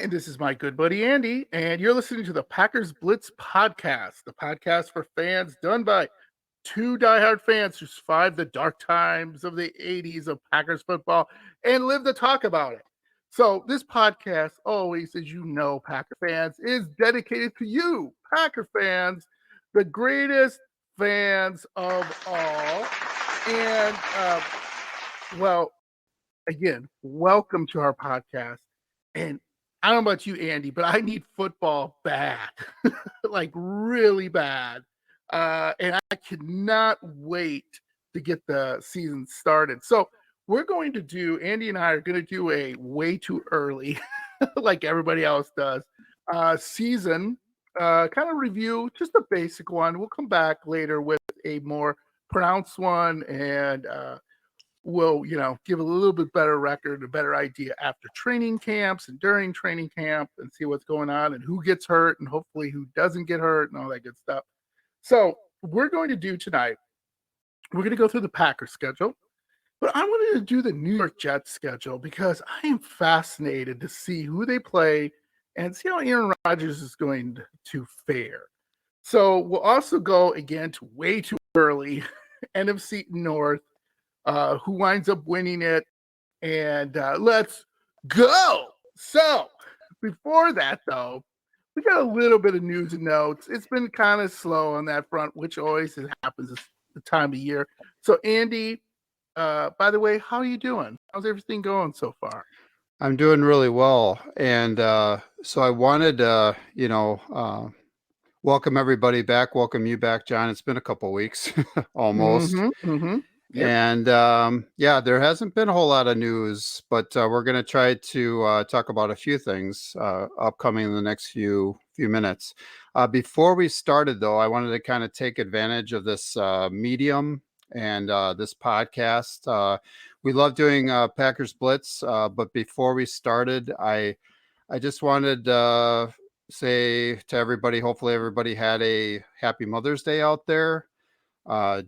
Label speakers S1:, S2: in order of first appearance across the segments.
S1: And this is my good buddy Andy, and you're listening to the Packers Blitz podcast, the podcast for fans done by two diehard fans who survived the dark times of the 80s of Packers football and live to talk about it. So this podcast always, as you know, Packer fans, is dedicated to you, Packer fans, the greatest fans of all. And, well, again, welcome to our podcast. And I don't know about you, Andy, but I need football bad, like really bad. And I cannot wait to get the season started. So Andy and I are going to do a way too early, like everybody else does, season kind of review, just a basic one. We'll come back later with a more pronounced one, and we'll, give a little bit better record, a better idea after training camps and during training camp, and see what's going on and who gets hurt and hopefully who doesn't get hurt and all that good stuff. So we're going to do tonight, we're going to go through the Packers schedule, but I wanted to do the New York Jets schedule because I am fascinated to see who they play and see how Aaron Rodgers is going to fare. So we'll also go again to way too early NFC North, who winds up winning it, and let's go. So before that, though, we got a little bit of news and notes. It's been kind of slow on that front, which always happens this the time of year. So Andy, by the way, how are you doing? How's everything going so far?
S2: I'm doing really well. And so I wanted to, welcome everybody back. Welcome you back, John. It's been a couple weeks almost. Yep. And there hasn't been a whole lot of news, but we're going to try to talk about a few things upcoming in the next few minutes. Before we started, though, I wanted to kind of take advantage of this medium and this podcast. We love doing Packers Blitz, but before we started, I just wanted to say to everybody, hopefully everybody had a happy Mother's Day out there.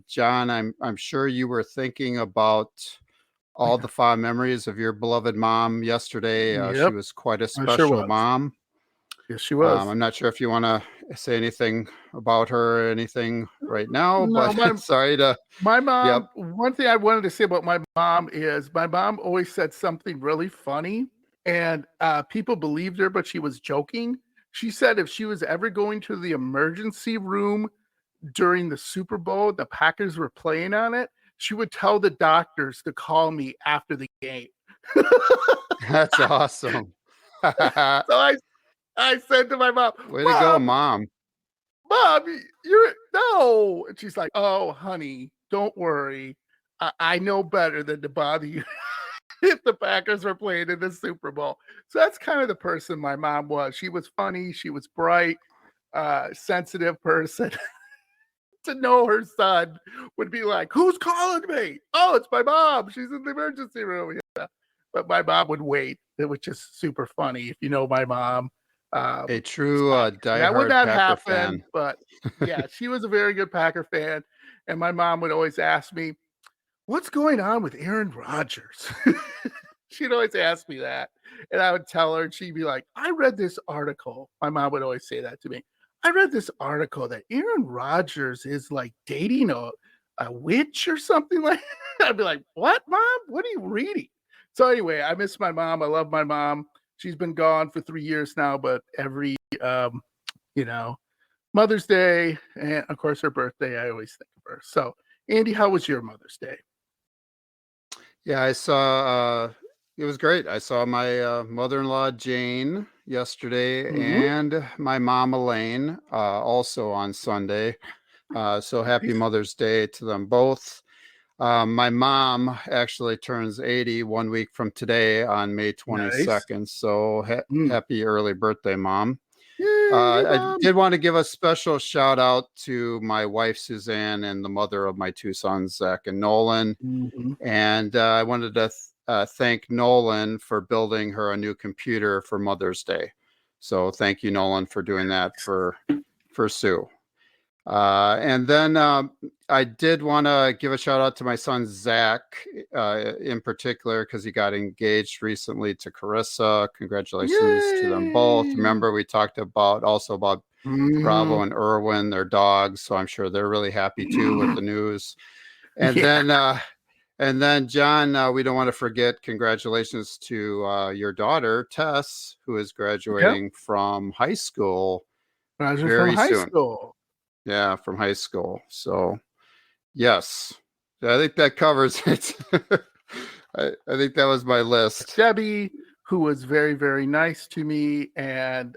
S2: John, I'm sure you were thinking about all the fond memories of your beloved mom yesterday.
S1: Yep.
S2: She was quite a special mom.
S1: Yes, she was.
S2: I'm not sure if you want to say anything about her or anything right now, but sorry to...
S1: My mom, yep. One thing I wanted to say about my mom is my mom always said something really funny, and people believed her, but she was joking. She said if she was ever going to the emergency room during the Super Bowl, the Packers were playing on it, she would tell the doctors to call me after the game.
S2: That's awesome.
S1: So I said to my mom,
S2: way to go, Mom.
S1: Mom, no. And she's like, oh, honey, don't worry. I know better than to bother you if the Packers were playing in the Super Bowl. So that's kind of the person my mom was. She was funny. She was bright, sensitive person. To know her son would be like, who's calling me? Oh, it's my mom. She's in the emergency room. Yeah. But my mom would wait. It was just super funny. If you know my mom.
S2: A true diehard
S1: that would not
S2: Packer
S1: happen,
S2: fan.
S1: But yeah, she was a very good Packer fan. And my mom would always ask me, what's going on with Aaron Rodgers? She'd always ask me that. And I would tell her, and she'd be like, I read this article. My mom would always say that to me. I read this article that Aaron Rodgers is like dating a witch or something like that. I'd be like, what, Mom? What are you reading? So anyway, I miss my mom. I love my mom. She's been gone for 3 years now, but every, Mother's Day and, of course, her birthday, I always think of her. So, Andy, how was your Mother's Day?
S2: Yeah, I saw... it was great. I saw my mother-in-law, Jane, yesterday, and my mom, Elaine, also on Sunday. So happy Mother's Day to them both. My mom actually turns 80 1 week from today on May 22nd. Nice. So happy early birthday, Mom.
S1: Yay,
S2: I did want to give a special shout out to my wife, Suzanne, and the mother of my two sons, Zach and Nolan. And I wanted to thank Nolan for building her a new computer for Mother's Day. So thank you, Nolan, for doing that for Sue. And then I did want to give a shout out to my son, Zach, in particular, because he got engaged recently to Carissa. Congratulations to them both. Remember, we talked about Bravo and Irwin, their dogs. So I'm sure they're really happy too with the news. And then John, we don't want to forget, congratulations to your daughter, Tess, who is graduating from high school very soon. Yeah, from high school. So, yes, I think that covers it. I think that was my list.
S1: Debbie, who was very, very nice to me, and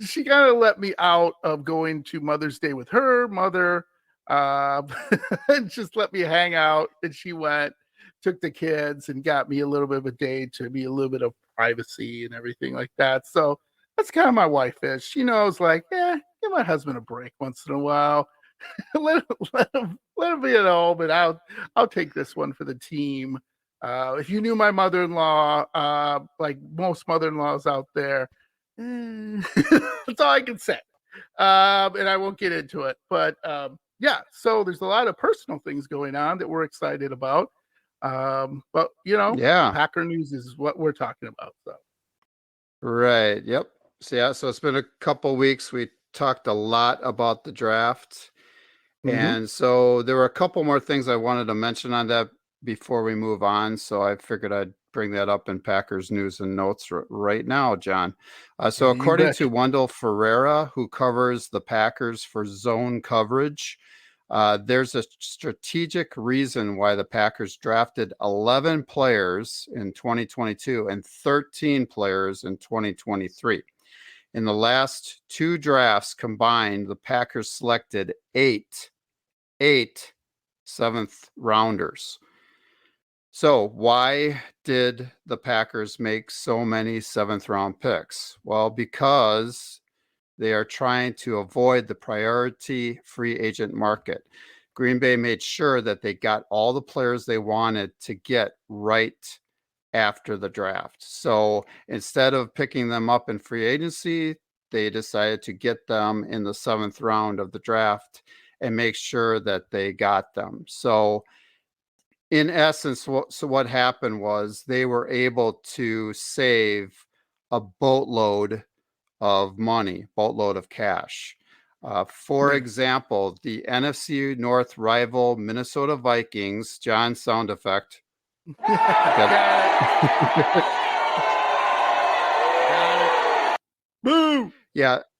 S1: she kind of let me out of going to Mother's Day with her mother, and just let me hang out. And she went, took the kids, and got me a little bit of a day to be a little bit of privacy and everything like that. So that's kind of my wife is. She knows, like, give my husband a break once in a while. let him be at home, and I'll take this one for the team. If you knew my mother-in-law, like most mother-in-laws out there, that's all I can say. And I won't get into it. But yeah, so there's a lot of personal things going on that we're excited about. But Packer news is what we're talking about. So
S2: right. Yep. So it's been a couple weeks. We talked a lot about the draft. And so there were a couple more things I wanted to mention on that before we move on. So I figured I'd bring that up in Packers news and notes right now, John. So according to Wendell Ferreira, who covers the Packers for Zone Coverage, there's a strategic reason why the Packers drafted 11 players in 2022 and 13 players in 2023. In the last two drafts combined, the Packers selected eight seventh rounders. So why did the Packers make so many seventh round picks? Well, because they are trying to avoid the priority free agent market. Green Bay made sure that they got all the players they wanted to get right after the draft. So instead of picking them up in free agency, they decided to get them in the seventh round of the draft and make sure that they got them. So in essence, what happened was they were able to save a boatload of money, boatload of cash. For example, the NFC North rival Minnesota Vikings, John sound effect.
S1: Boo!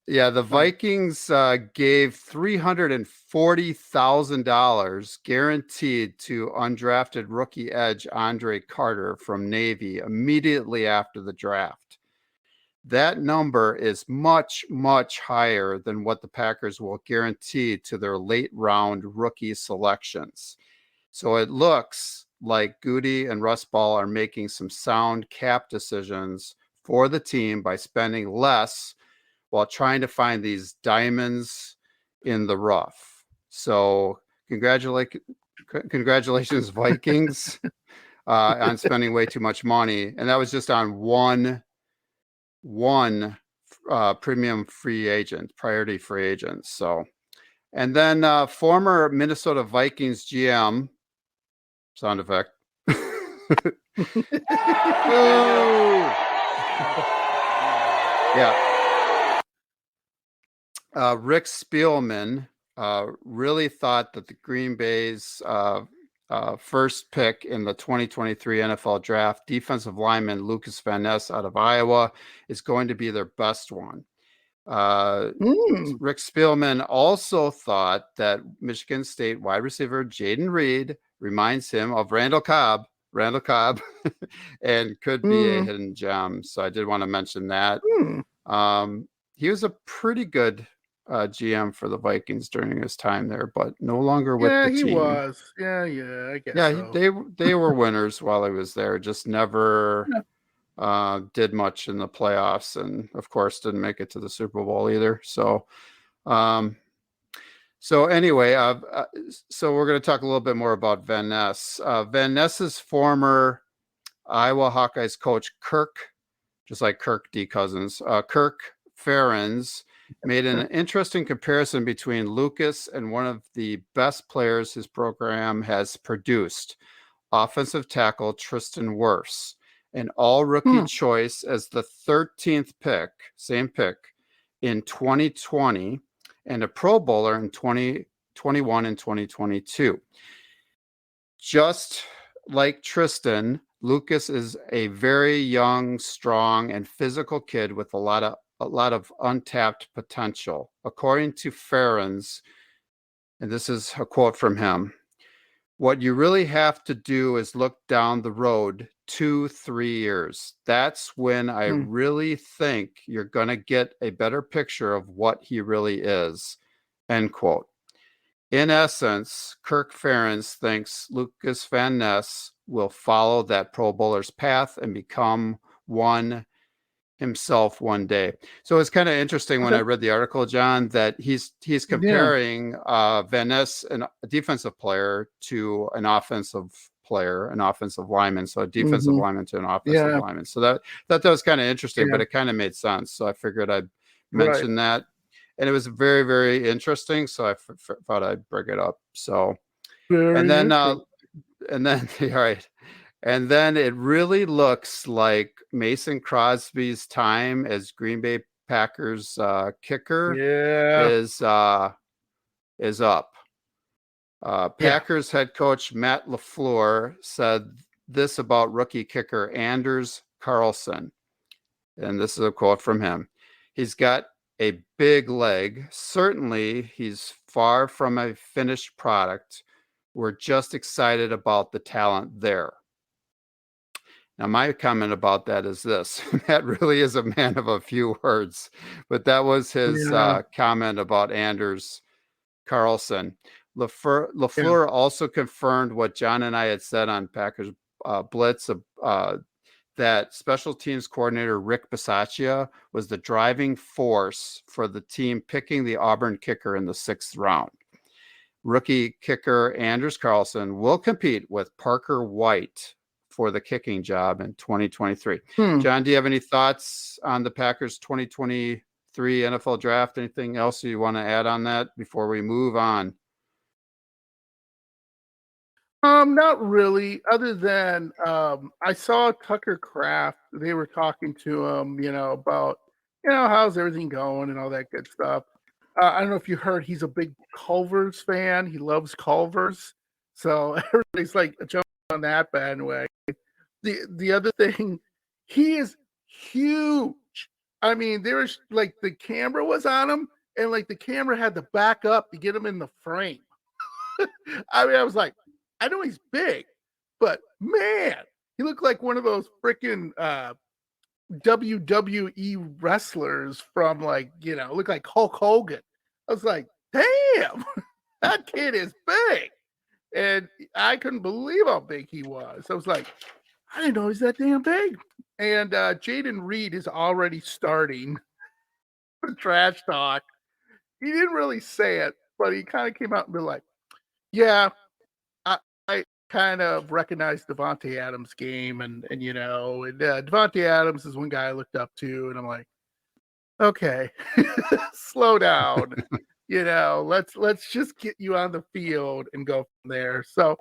S2: Yeah, the Vikings gave $340,000 guaranteed to undrafted rookie edge Andre Carter from Navy immediately after the draft. That number is much, much higher than what the Packers will guarantee to their late round rookie selections. So it looks like Goody and Russ Ball are making some sound cap decisions for the team by spending less while trying to find these diamonds in the rough. So congratulations, Vikings, on spending way too much money. And that was just on one premium free agent, priority free agent. So, and then former Minnesota Vikings GM, sound effect. Yeah. Rick Spielman really thought that the Green Bay's first pick in the 2023 NFL draft, defensive lineman Lucas Van Ness out of Iowa, is going to be their best one. Rick Spielman also thought that Michigan State wide receiver Jaden Reed reminds him of Randall Cobb, and could be a hidden gem. So I did want to mention that. He was a pretty good GM for the Vikings during his time there, but no longer with the team.
S1: Yeah, he was. Yeah, I guess.
S2: Yeah,
S1: so.
S2: they were winners while he was there. Just never did much in the playoffs, and of course didn't make it to the Super Bowl either. So, anyway, so we're going to talk a little bit more about Van Ness. Van Ness's former Iowa Hawkeyes coach Kirk, just like Kirk D. Cousins, Kirk Ferentz, made an interesting comparison between Lucas and one of the best players his program has produced, offensive tackle Tristan Wirfs, an all-rookie choice as the 13th pick, same pick, in 2020, and a Pro Bowler in 2021 and 2022. Just like Tristan, Lucas is a very young, strong, and physical kid with a lot of untapped potential. According to Ferentz, and this is a quote from him, what you really have to do is look down the road 2-3 years. That's when I really think you're going to get a better picture of what he really is, end quote. In essence, Kirk Ferentz thinks Lucas Van Ness will follow that Pro Bowler's path and become one himself one day. So it's kind of interesting when I read the article, John, that he's comparing Van Ness, a defensive player, to an offensive player, an offensive lineman. So a defensive lineman to an offensive lineman. So that was kind of interesting, but it kind of made sense. So I figured I'd mention that. And it was very, very interesting. So I thought I'd bring it up. So, and then all right. And then it really looks like Mason Crosby's time as Green Bay Packers kicker is up. Packers head coach Matt LaFleur said this about rookie kicker Anders Carlson. And this is a quote from him. He's got a big leg. Certainly, he's far from a finished product. We're just excited about the talent there. Now, my comment about that is this. Matt really is a man of a few words, but that was his comment about Anders Carlson. LaFleur also confirmed what John and I had said on Packers Blitz, that special teams coordinator Rick Bisaccia was the driving force for the team picking the Auburn kicker in the 6th round. Rookie kicker Anders Carlson will compete with Parker White for the kicking job in 2023. John, do you have any thoughts on the Packers 2023 NFL draft? Anything else you want to add on that before we move on?
S1: Not really, other than I saw Tucker Kraft. They were talking to him, about, how's everything going and all that good stuff. I don't know if you heard, he's a big Culver's fan. He loves Culver's. So everybody's like jumping on that bandwagon. The other thing, he is huge. I mean, there was like the camera was on him, and like the camera had to back up to get him in the frame. I mean, I was like, I know he's big, but man, he looked like one of those freaking WWE wrestlers from look like Hulk Hogan. I was like, damn, that kid is big. And I couldn't believe how big he was. I was like, I didn't know he's that damn big. And Jaden Reed is already starting the trash talk. He didn't really say it, but he kind of came out and be like, yeah, I kind of recognized Devontae Adams' game, and Devontae Adams is one guy I looked up to, and I'm like, okay, slow down. Let's just get you on the field and go from there. So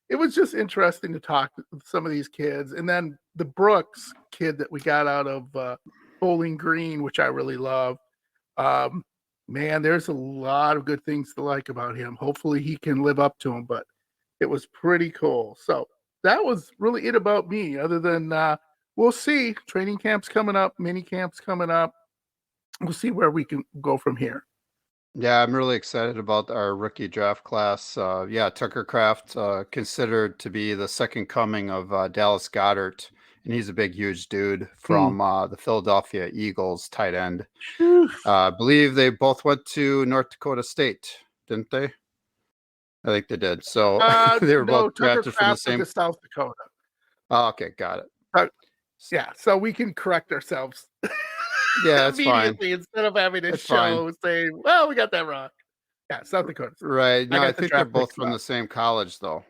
S1: it was just interesting to talk to some of these kids. And then the Brooks kid that we got out of Bowling Green, which I really love. Man, there's a lot of good things to like about him. Hopefully he can live up to them, but it was pretty cool. So that was really it about me, other than we'll see. Training camps coming up, mini camps coming up. We'll see where we can go from here.
S2: Yeah, I'm really excited about our rookie draft class. Tucker Kraft, considered to be the second coming of Dallas Goedert, and he's a big, huge dude from the Philadelphia Eagles, tight end. I believe they both went to North Dakota State, didn't they? I think they did. So they were both drafted from the same.
S1: South Dakota.
S2: Oh, okay, got it.
S1: So we can correct ourselves.
S2: Yeah, that's fine.
S1: Instead of having a show saying, well, we got that wrong. Yeah, South Dakota.
S2: Right. No, I think they're both from the same college, though.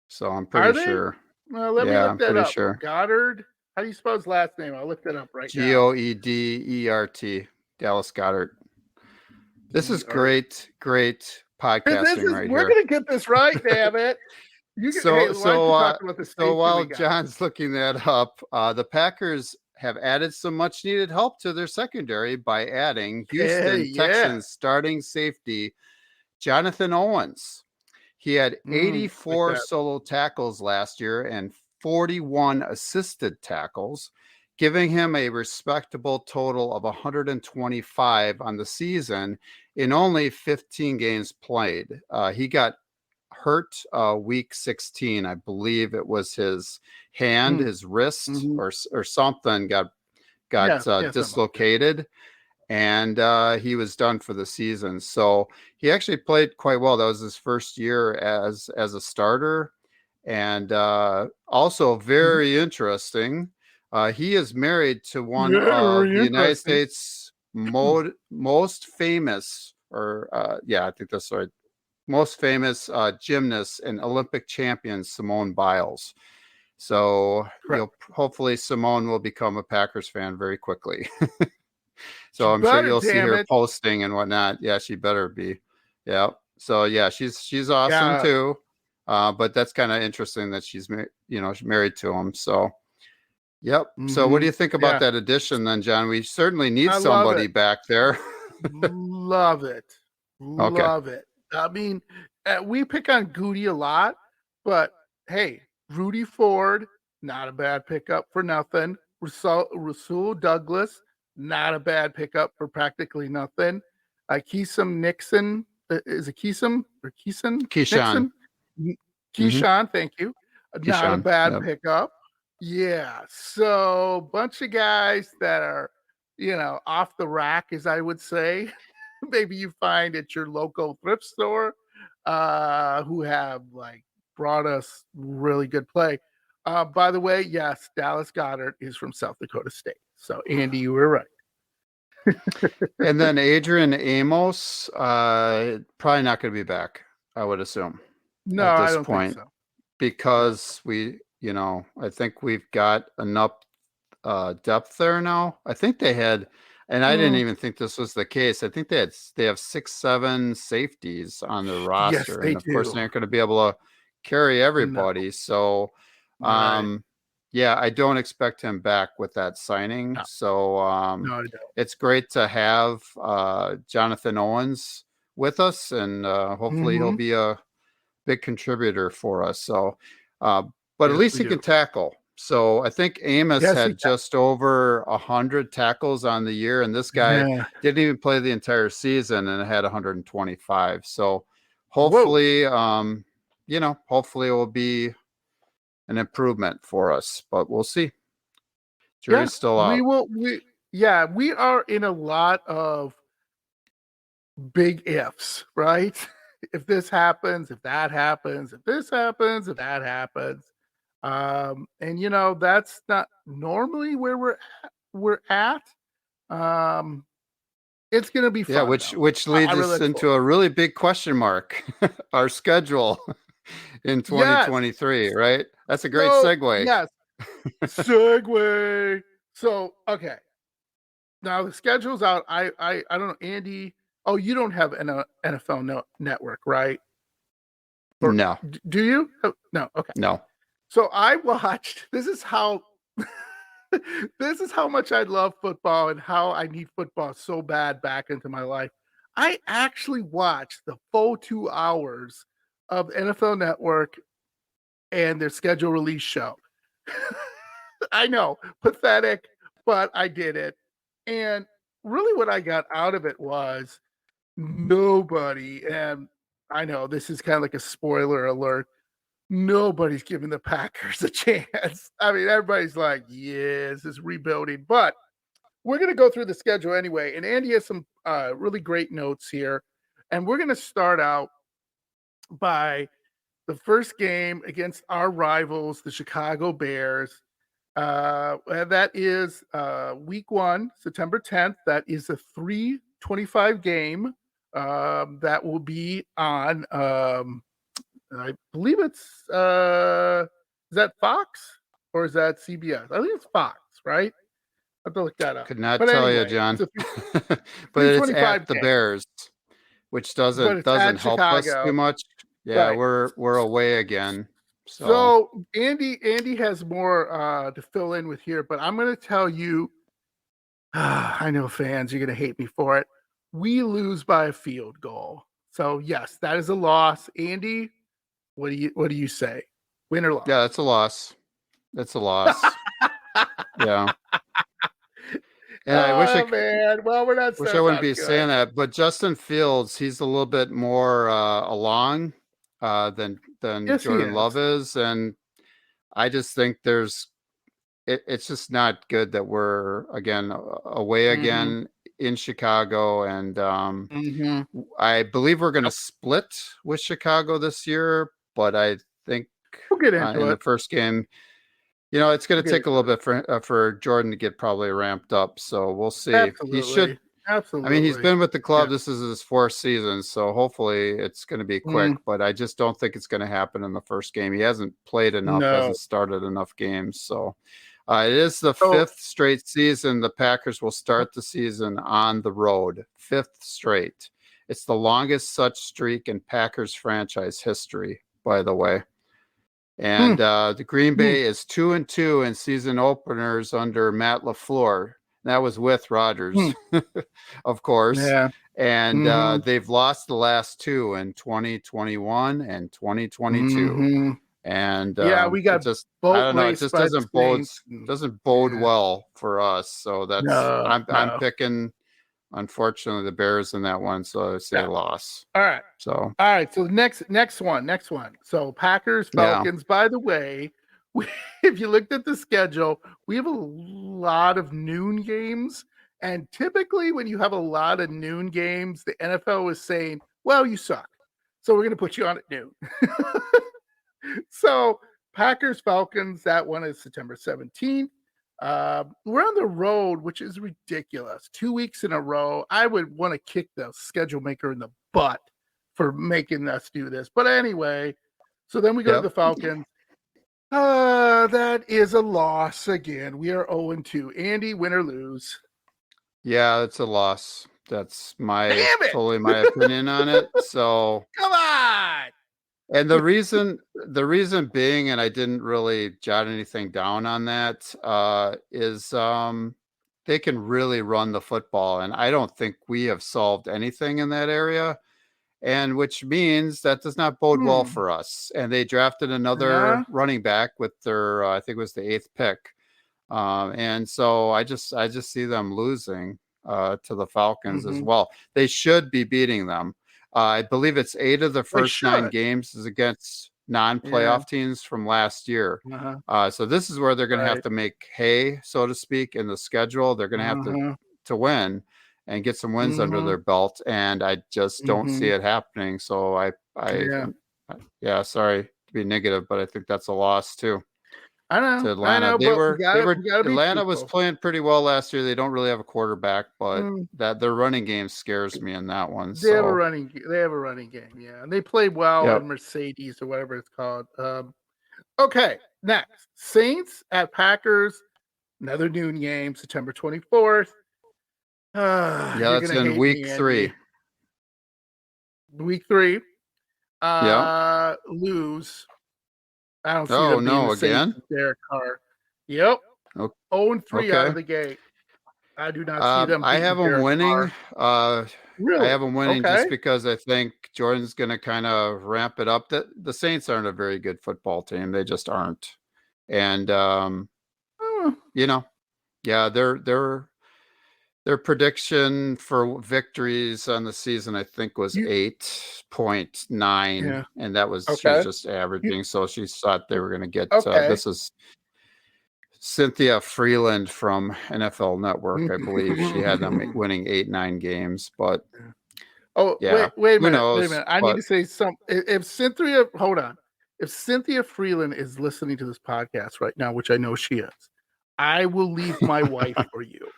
S2: So I'm pretty sure.
S1: Well, let me look that up. Sure. Goddard. How do you spell his last name? I'll look that up right now.
S2: Goedert. Dallas Goedert. This is great podcasting right
S1: we're
S2: here.
S1: gonna get this right, damn it. Hey, why don't you talk about the safety
S2: so while
S1: we got?
S2: John's looking that up, the Packers have added some much needed help to their secondary by adding Houston Texans starting safety Jonathan Owens. He had 84 solo tackles last year and 41 assisted tackles, giving him a respectable total of 125 on the season in only 15 games played. He got hurt week 16. I believe it was his hand, his wrist, or something got dislocated. And he was done for the season. So he actually played quite well. That was his first year as a starter. And also very interesting, he is married to one of the United States most famous, I think that's right, most famous gymnasts and Olympic champion, Simone Biles. So hopefully Simone will become a Packers fan very quickly. So I'm sure you'll see her posting and whatnot. Yeah, she better be. Yeah. So yeah, she's awesome too. But that's kind of interesting that she's married to him. So yep. So what do you think about that addition then, John? We certainly need somebody back there.
S1: Love it. Love it. I mean, we pick on Goody a lot, but hey, Rudy Ford, not a bad pickup for nothing. Rasul Douglas, not a bad pickup for practically nothing. Keesum Nixon, is it Keesum or Keeson?
S2: Keyshawn.
S1: Keyshawn, thank you. Not a bad pickup. Yeah. So bunch of guys that are, off the rack, as I would say. Maybe you find at your local thrift store who have brought us really good play. By the way, yes, Dallas Goedert is from South Dakota State. So, Andy, you were right.
S2: And then Adrian Amos, probably not going to be back, I would assume.
S1: No,
S2: at this
S1: I don't
S2: point,
S1: think so.
S2: Because I think we've got enough depth there now. I think they had, and I didn't even think this was the case. I think they have 6-7 safeties on their roster.
S1: Yes, they
S2: and of course they're not going to be able to carry everybody. No. So yeah, I don't expect him back with that signing. No. So
S1: no, I don't.
S2: It's great to have Jonathan Owens with us, and hopefully he'll be a big contributor for us. So but at least he can tackle. So I think Amos had just over 100 tackles on the year, and this guy didn't even play the entire season and had 125. So hopefully, hopefully it will be an improvement for us, but we'll see. Jury's still out.
S1: We are in a lot of big ifs, right? If this happens, if that happens, if this happens, if that happens. And that's not normally where we're at. It's gonna be fun.
S2: Yeah, which leads us into a really big question mark. Our schedule in 2023, right? That's a great segue.
S1: Yes. Segue. So okay. Now the schedule's out. I don't know, Andy. Oh, you don't have an NFL network, right?
S2: No.
S1: Do you? Oh, no. Okay.
S2: No.
S1: So I watched. This is how much I love football and how I need football so bad back into my life. I actually watched the full 2 hours of NFL Network and their schedule release show. I know, pathetic, but I did it. And really what I got out of it was nobody, and I know this is kind of like a spoiler alert, nobody's giving the Packers a chance. I mean, everybody's like, yes, it's rebuilding. But we're going to go through the schedule anyway. And Andy has some really great notes here. And we're going to start out by the first game against our rivals, the Chicago Bears. That is week 1, September 10th. That is a 3:25 game that will be on I believe it's is that Fox or is that CBS? I think it's Fox, right? I have to look that up.
S2: Could not tell you, John.
S1: But
S2: it's at the Bears. which
S1: but
S2: doesn't
S1: it's at
S2: help us too
S1: Chicago.
S2: much. Yeah,
S1: Right.
S2: we're away again.
S1: So Andy has more to fill in with here, but I'm going to tell you. I know fans, you're going to hate me for it. We lose by a field goal. So yes, that is a loss. Andy, what do you say? Win or loss?
S2: Yeah, that's a loss. That's a loss. Yeah. And I wish
S1: Man. Well, we're not
S2: I
S1: starting
S2: wouldn't
S1: out
S2: be
S1: good.
S2: saying that, but Justin Fields, he's a little bit more along than
S1: Yes, he
S2: Jordan
S1: is.
S2: Love is, and I just think it's just not good that we're again away again in Chicago, and I believe we're going to split with Chicago this year, but I think
S1: We'll get into
S2: in the
S1: it.
S2: first game, it's going to
S1: We'll get
S2: take a
S1: into
S2: little bit for Jordan to get probably ramped up. So we'll see. He should.
S1: Absolutely.
S2: I mean, he's
S1: Absolutely.
S2: been with the club.
S1: Yeah.
S2: This is his fourth season, so hopefully it's going to be quick. But I just don't think it's going to happen in the first game. He hasn't played enough,
S1: No.
S2: hasn't started enough games. So it is the
S1: So-
S2: fifth straight season the Packers will start the season on the road. Fifth straight. It's the longest such streak in Packers franchise history, by the way. And the Green Bay is 2-2 in season openers under Matt LaFleur. That was with Rodgers, of course.
S1: Yeah.
S2: And they've lost the last two in 2021 and 2022. And
S1: yeah, we got
S2: I don't know. It just doesn't bode
S1: yeah.
S2: well for us. So that's
S1: No,
S2: I'm picking, unfortunately, the Bears in that one. So I say loss.
S1: All right.
S2: So
S1: all right. So next one. So Packers, Falcons.
S2: Yeah.
S1: By the way, if you looked at the schedule, we have a lot of noon games. And typically when you have a lot of noon games, the NFL is saying, well, you suck. So we're going to put you on at noon. So Packers, Falcons, that one is September 17th. We're on the road, which is ridiculous. 2 weeks in a row. I would want to kick the schedule maker in the butt for making us do this. But anyway, so then we go to the Falcons. That is a loss again. We are 0-2. Andy, win or lose?
S2: Yeah, it's a loss. That's totally my opinion on it. So
S1: come on.
S2: And the reason being, and I didn't really jot anything down on that, is they can really run the football, and I don't think we have solved anything in that area, and which means that does not bode well for us. And they drafted another running back with their, I think it was the 8th pick, and so I just see them losing to the Falcons as well. They should be beating them. I believe it's 8 of the first 9 games is against non-playoff teams from last year. So this is where they're going to have to make hay, so to speak, in the schedule. They're going to have to win and get some wins under their belt, and I just don't see it happening. So I sorry to be negative, but I think that's a loss too.
S1: I know.
S2: To Atlanta. Atlanta was playing pretty well last year. They don't really have a quarterback, but that their running game scares me in that one.
S1: They have a running game, yeah. And they played well in Mercedes or whatever it's called. Okay, next. Saints at Packers, another noon game, September 24th.
S2: That's in week 3.
S1: Week 3. Lose. I don't see them being the
S2: again.
S1: Derek Carr. Yep. 0-3 out of the gate. I do not see them.
S2: I have them winning.
S1: Really?
S2: I have them winning just because I think Jordan's going to kind of ramp it up. The Saints aren't a very good football team. They just aren't. And their prediction for victories on the season, I think, was 8.9, and that was she was just averaging. So she thought they were going to get. This is Cynthia Freeland from NFL Network, I believe. She had them winning 8-9 games, but
S1: wait a minute. I need to say something. If Cynthia Freeland is listening to this podcast right now, which I know she is, I will leave my wife for you.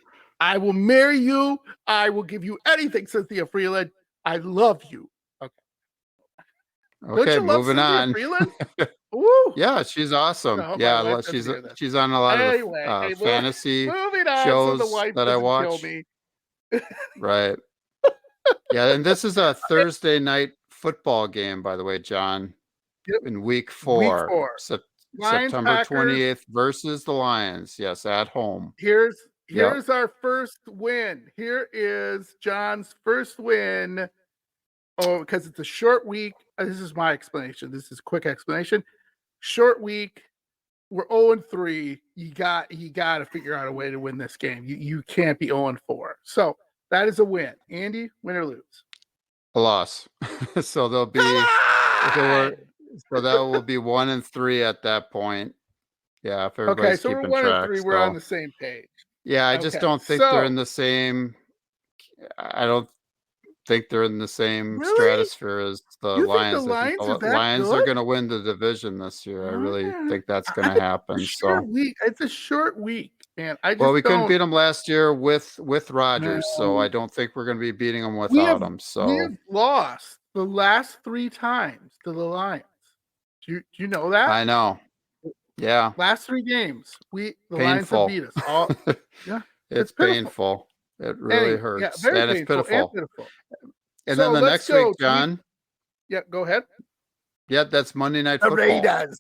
S1: I will marry you. I will give you anything, Cynthia Freeland. I love you.
S2: Okay, moving on. Yeah, she's awesome. No, she's on a lot of fantasy shows that I watch. Right. Yeah, and this is a Thursday night football game, by the way, John,
S1: Yep.
S2: in week
S1: Week
S2: 4,
S1: 4. Lions,
S2: September
S1: Packers.
S2: 28th versus the Lions. Yes, at home.
S1: Here's
S2: Yep.
S1: our first win. Here is John's first win. Oh, because it's a short week. This is my explanation. This is a quick explanation. Short week. We're 0-3. You got to figure out a way to win this game. You can't be 0-4. So that is a win. Andy, win or lose?
S2: A loss. So there'll be so that will be 1-3 at that point. Yeah, if everybody's
S1: so we're
S2: keeping
S1: 1 and
S2: track.
S1: 3. We're on the same page.
S2: Yeah, I just don't think they're in the same. I don't think they're in the same stratosphere as the Lions. I think the Lions are going to win the division this year. I really think that's going to happen.
S1: It's a short week, man.
S2: We couldn't beat them last year with Rodgers, so I don't think we're going to be beating them without them. So
S1: we have lost the last 3 times to the Lions. Do you know that?
S2: I know. Yeah.
S1: Last 3 games, the Lions have beat us. Yeah.
S2: It's painful. It really hurts.
S1: Yeah, very painful.
S2: It's pitiful. And
S1: so
S2: then the next week, John.
S1: Go ahead.
S2: Yeah, that's Monday Night Football.
S1: Raiders.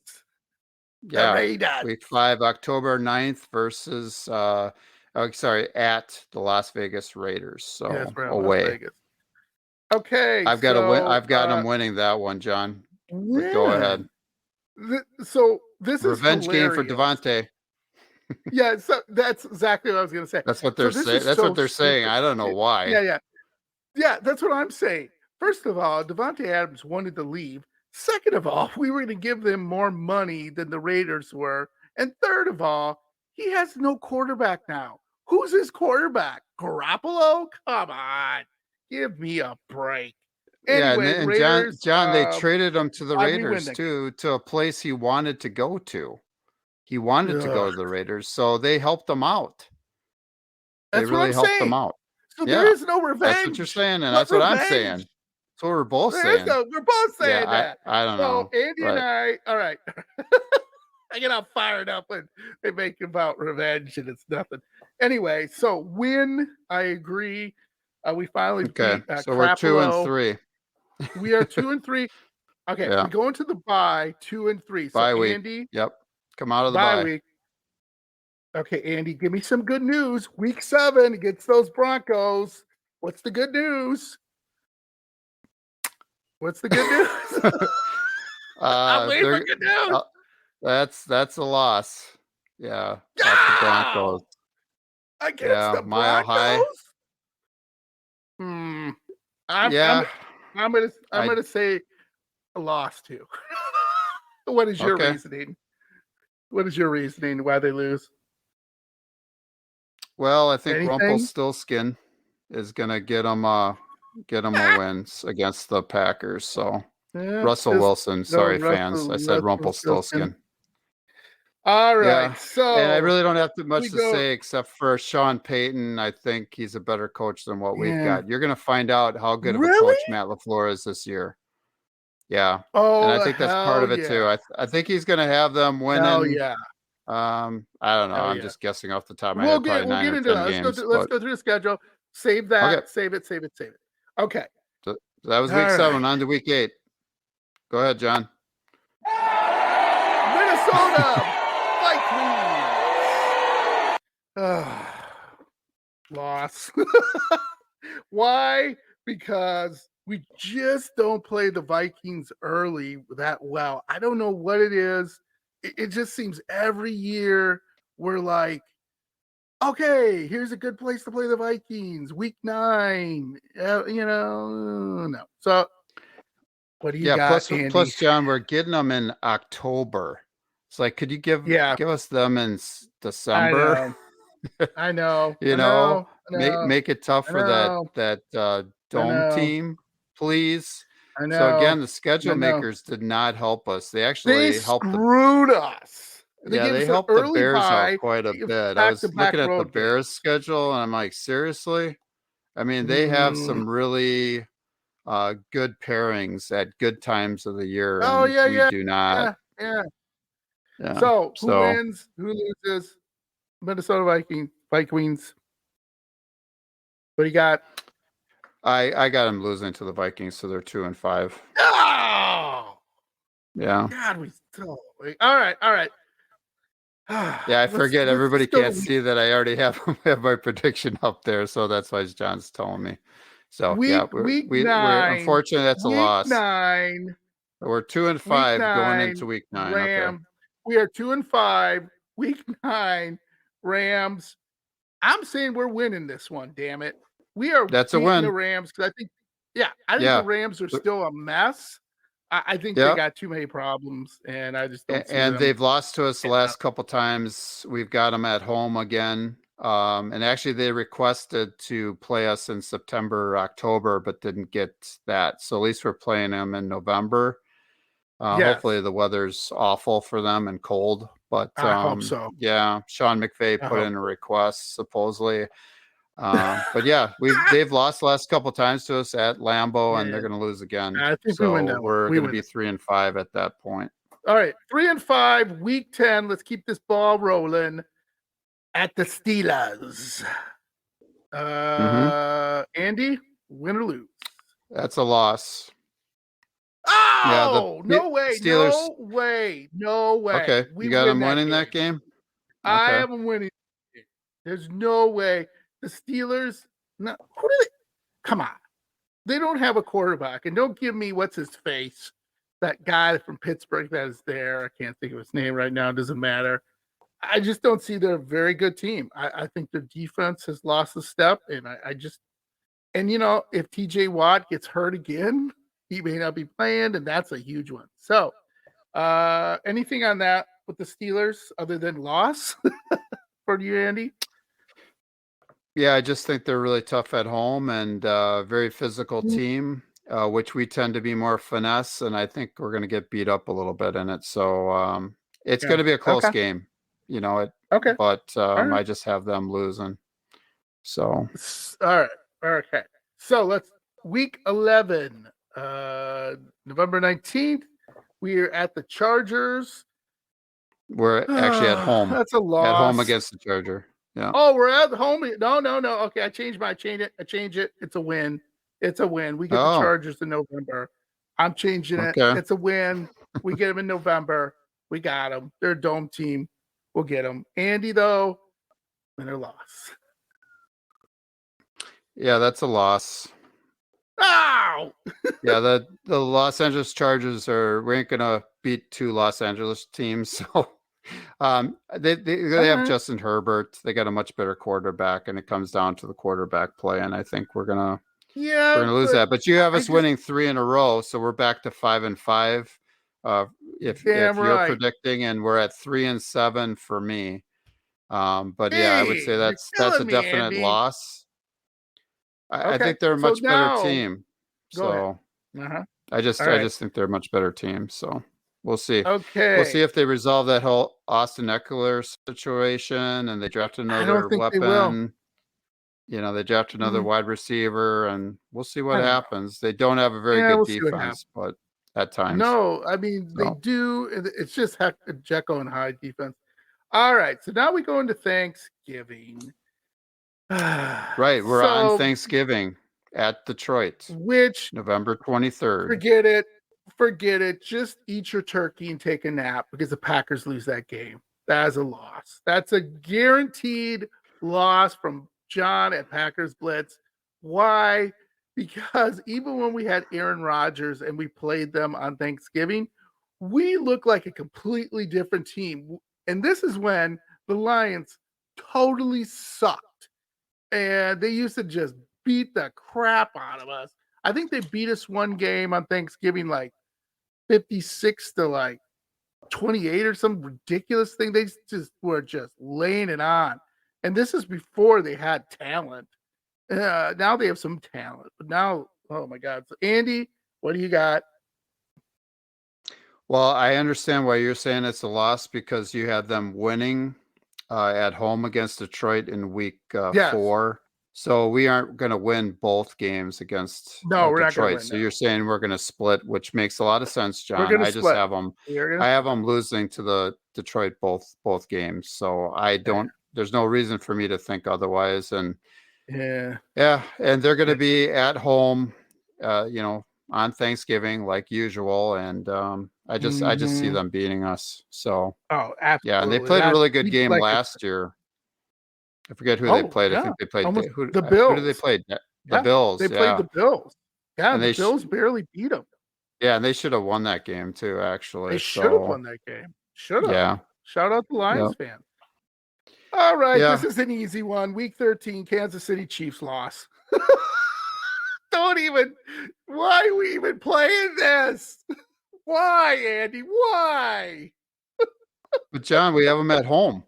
S2: Yeah. Raiders. Week 5, October 9th versus at the Las Vegas Raiders. So away.
S1: Las Vegas. Okay.
S2: I've got them winning that one, John. But go ahead.
S1: So this
S2: revenge
S1: is
S2: game for Devontae.
S1: Yeah, so that's exactly what I was going to say.
S2: That's what they're saying. That's what they're saying. I don't know why.
S1: Yeah, that's what I'm saying. First of all, Davante Adams wanted to leave. Second of all, we were going to give them more money than the Raiders were. And third of all, he has no quarterback now. Who's his quarterback? Garoppolo? Come on. Give me a break. Anyway,
S2: and
S1: Raiders,
S2: John, they traded him to the Raiders too, to a place he wanted to go to. He wanted to go to the Raiders, so they helped him out. They really helped him out.
S1: So there is no revenge.
S2: That's what you're saying, and that's what I'm saying. So we're both saying.
S1: We're both saying that.
S2: I don't know.
S1: So Andy and I, all right. I get all fired up when they make about revenge, and it's nothing. Anyway, so win. I agree. We finally beat
S2: so we're 2-3.
S1: We are 2-3. Okay, we go into the bye 2-3. So
S2: bye week.
S1: Andy,
S2: come out of the bye
S1: week. Okay, Andy, give me some good news. Week 7 against those Broncos. What's the good news? What's the good news? I'm waiting for good news.
S2: That's a loss. Yeah, that's the Broncos.
S1: Against the
S2: Mile
S1: Broncos?
S2: High.
S1: I'm gonna say a loss too. What is your reasoning? What is your reasoning why they lose?
S2: Well, I think Rumpelstiltskin is gonna get them a win against the Packers. So Russell Wilson, fans, I said Rumpelstiltskin.
S1: All right,
S2: and I really don't have much to say except for Sean Payton. I think he's a better coach than what we've got. You're going to find out how good of a coach Matt LaFleur is this year. Yeah, and I think that's part of it too. I think he's going to have them winning. I don't know. I'm just guessing off the top of my head. We'll get into that.
S1: Let's go through the schedule. Save that. Okay. Save it. Okay.
S2: So that was week 7. On to week 8. Go ahead, John.
S1: Minnesota. Loss. Why? Because we just don't play the Vikings early that well. I don't know what it is. It just seems every year we're like, okay, here's a good place to play the Vikings. Week 9. No. So what do you got, Andy?
S2: Plus, John, we're getting them in October. It's like, could you give us them in December?
S1: I know.
S2: Make it tough for that dome team, please.
S1: I know.
S2: So again, the schedule makers did not help us. They actually
S1: screwed us.
S2: They helped the Bears out quite a bit. I was looking at the Bears schedule, and I'm like, seriously? I mean, they have some really good pairings at good times of the year. And we do not.
S1: Yeah. So who wins? Who loses? Minnesota Vikings. What do you got?
S2: I got them losing to the Vikings, so they're 2-5.
S1: Oh,
S2: Yeah.
S1: God, we still. All right.
S2: Yeah, I forget. Everybody
S1: Let's go
S2: can't
S1: to
S2: see that I already have my prediction up there, so that's why John's telling me. So yeah,
S1: week
S2: we're
S1: 9.
S2: unfortunately that's a
S1: Week
S2: loss.
S1: 9.
S2: We're
S1: Week
S2: 2-5 going
S1: 9.
S2: into week 9. Okay,
S1: Rams. We are 2-5. Week 9. Rams. I'm saying we're winning this one. Damn it, we are
S2: that's a
S1: beating the
S2: win.
S1: Rams because I think the
S2: Yeah,
S1: Rams are still a mess. I think they
S2: yeah.
S1: got too many problems, and I just don't see
S2: And
S1: them.
S2: they've lost to us the last couple times. We've got them at home again. And actually, they requested to play us in September, October, but didn't get that. So at least we're playing them in November. Hopefully
S1: Yes,
S2: the weather's awful for them and cold. But
S1: I hope so.
S2: yeah, Sean McVay
S1: I
S2: put
S1: hope
S2: in a
S1: so.
S2: request supposedly. But yeah, they've lost the last couple times to us at Lambeau, and they're
S1: Yeah,
S2: going to lose again.
S1: I think we win
S2: So
S1: that one.
S2: we're
S1: We
S2: going to
S1: win
S2: be
S1: it.
S2: 3-5 at that point.
S1: All right, 3-5, week 10. Let's keep this ball rolling at the Steelers. Andy, win or lose?
S2: That's a loss. Yeah, the
S1: Oh, no way,
S2: Steelers.
S1: no way, no way.
S2: Okay,
S1: We
S2: you got
S1: win
S2: them
S1: that
S2: winning
S1: game.
S2: that game.
S1: I
S2: Okay.
S1: have them winning. There's no way. The Steelers, no, who do they? Come on. They don't have a quarterback. And don't give me what's his face. That guy from Pittsburgh that is there. I can't think of his name right now. It doesn't matter. I just don't see they're a very good team. I think their defense has lost a step. And and if TJ Watt gets hurt again, he may not be playing, and that's a huge one. So anything on that with the Steelers other than loss for you, Andy?
S2: Yeah, I just think they're really tough at home and very physical team, which we tend to be more finesse, and I think we're going to get beat up a little bit in it. So it's
S1: Yeah.
S2: going to be a close
S1: Okay.
S2: game,
S1: Okay.
S2: but
S1: All right.
S2: I just have them losing. So
S1: All right. Okay. So let's week 11, November 19th. We are at the Chargers.
S2: we're actually at home.
S1: That's a loss.
S2: At home against the Charger. Yeah.
S1: Oh, we're at home. No. Okay, I changed I change it. It's a win. It's a win. We get the
S2: Oh,
S1: Chargers in November. I'm changing it.
S2: okay.
S1: It's a win. We get them in November. We got them. They're a dome team. We'll get them. Andy, though, win or loss.
S2: Yeah, that's a loss.
S1: Ow!
S2: Yeah, the Los Angeles Chargers we ain't gonna beat 2 Los Angeles teams. So they have Justin Herbert. They got a much better quarterback, and it comes down to the quarterback play. And I think we're gonna lose that. But you have us winning 3 in a row, so we're back to 5-5. If you're predicting, and we're at 3-7 for me. But yeah, I would say that's a definite loss. I think they're a much better team. So I just think they're a much better team. So we'll see.
S1: Okay.
S2: We'll see if they resolve that whole Austin Eckler situation and they draft another weapon. They draft another wide receiver, and we'll see what happens. They don't have a very good defense, but at times.
S1: No, I mean, they do. It's just Jekyll and Hyde defense. All right. So now we go into Thanksgiving.
S2: Right. We're on Thanksgiving at Detroit,
S1: which
S2: November 23rd.
S1: Forget it. Just eat your turkey and take a nap because the Packers lose that game. That is a loss. That's a guaranteed loss from John at Packers Blitz. Why? Because even when we had Aaron Rodgers and we played them on Thanksgiving, we look like a completely different team. And this is when the Lions totally sucked. And they used to just beat the crap out of us. I think they beat us one game on Thanksgiving like 56 to like 28 or some ridiculous thing. They just were just laying it on. And this is before they had talent. Now they have some talent. But now, oh my God. So Andy, what do you got?
S2: Well, I understand why you're saying it's a loss because you had them winning at home against Detroit in week 4. So we aren't going to win both games against
S1: we're
S2: Detroit.
S1: Not gonna win,
S2: so you're saying we're going to split, which makes a lot of sense, John.
S1: I just have them.
S2: I have them losing to the Detroit both games. So there's no reason for me to think otherwise. And
S1: Yeah.
S2: Yeah, and they're going to be at home, on Thanksgiving like usual, and I just see them beating us. So
S1: Oh,
S2: yeah, and they
S1: absolutely.
S2: played a
S1: That
S2: really good
S1: we
S2: game
S1: like it.
S2: last year. I forget who they
S1: Oh,
S2: played. I
S1: yeah.
S2: think they played
S1: Almost
S2: who
S1: the
S2: who did they
S1: Bills.
S2: play? The
S1: Yeah. They
S2: Bills.
S1: played
S2: Yeah,
S1: the Bills. Yeah,
S2: and
S1: the Bills barely beat them.
S2: yeah, and they should have won that game too.
S1: They
S2: Actually,
S1: should have
S2: so
S1: won that game. Should have.
S2: yeah,
S1: Shout out the
S2: yeah,
S1: Lions fan. All right,
S2: yeah.
S1: this is an easy one. Week 13, Kansas City Chiefs loss. Don't even. Why are we even playing this? Why, Andy? Why?
S2: But John, we have them at home.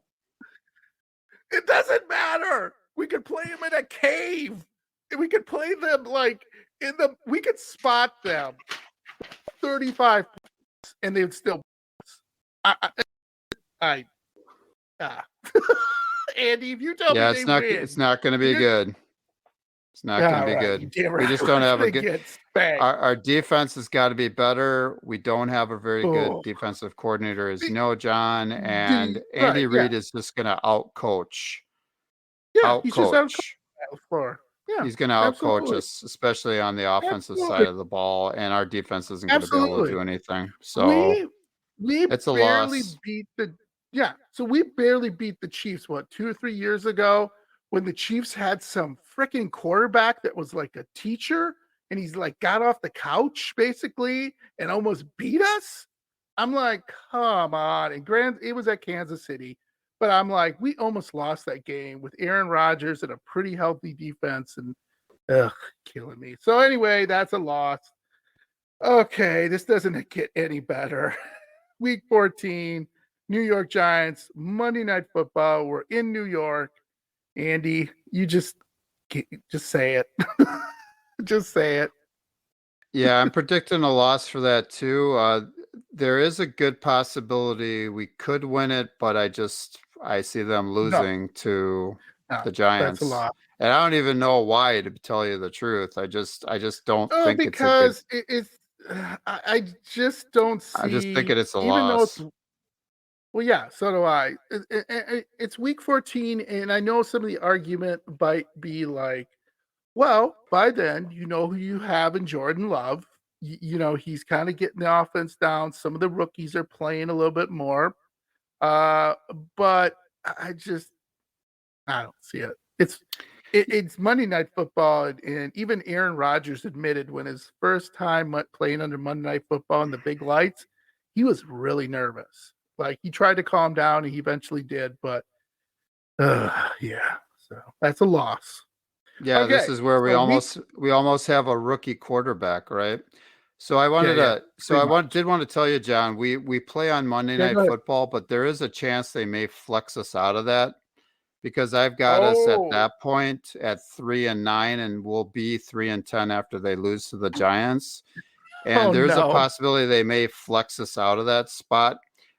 S1: It doesn't matter. We could play them in a cave. We could play them like in the. We could spot them 35 points, and they'd still. I Andy, if you tell me
S2: Yeah,
S1: they win,
S2: it's not going to be good. It's not going to be good.
S1: Right.
S2: We just don't have a good. Our defense has got to be better. We don't have a very good defensive coordinator, as you know, John. And Andy Reid is just going to outcoach.
S1: Yeah, he's just out floor. Yeah,
S2: he's going to outcoach us, especially on the offensive side of the ball, and our defense isn't going to be able to do anything. So
S1: we
S2: it's a
S1: barely
S2: loss.
S1: So we barely beat the Chiefs 2 or 3 years ago when the Chiefs had some freaking quarterback that was like a teacher, and he's like got off the couch basically and almost beat us. I'm like, come on. And it was at Kansas City. But I'm like, we almost lost that game with Aaron Rodgers and a pretty healthy defense, and killing me. So anyway, that's a loss. Okay, this doesn't get any better. Week 14, New York Giants, Monday Night Football. We're in New York. Andy, you just say it. Just say it.
S2: Yeah, I'm predicting a loss for that too. There is a good possibility we could win it, but I see them losing to the Giants.
S1: That's a lot.
S2: And I don't even know why, to tell you the truth. I just don't think
S1: because it's I just don't see.
S2: I just think it's a loss.
S1: Well, yeah, so do I. It's week 14, and I know some of the argument might be like, well, by then, you know who you have in Jordan Love. He's kind of getting the offense down. Some of the rookies are playing a little bit more. But I don't see it. It's Monday Night Football, and even Aaron Rodgers admitted when his first time playing under Monday Night Football in the big lights, he was really nervous. Like, he tried to calm down, and he eventually did, but yeah, so that's a loss.
S2: Yeah, okay. This is where we almost have a rookie quarterback, right? So I wanted did want to tell you, John, we play on Monday Night Football, but there is a chance they may flex us out of that, because I've got us at that point at 3-9, and we'll be 3-10 after they lose to the Giants. And there's a possibility they may flex us out of that spot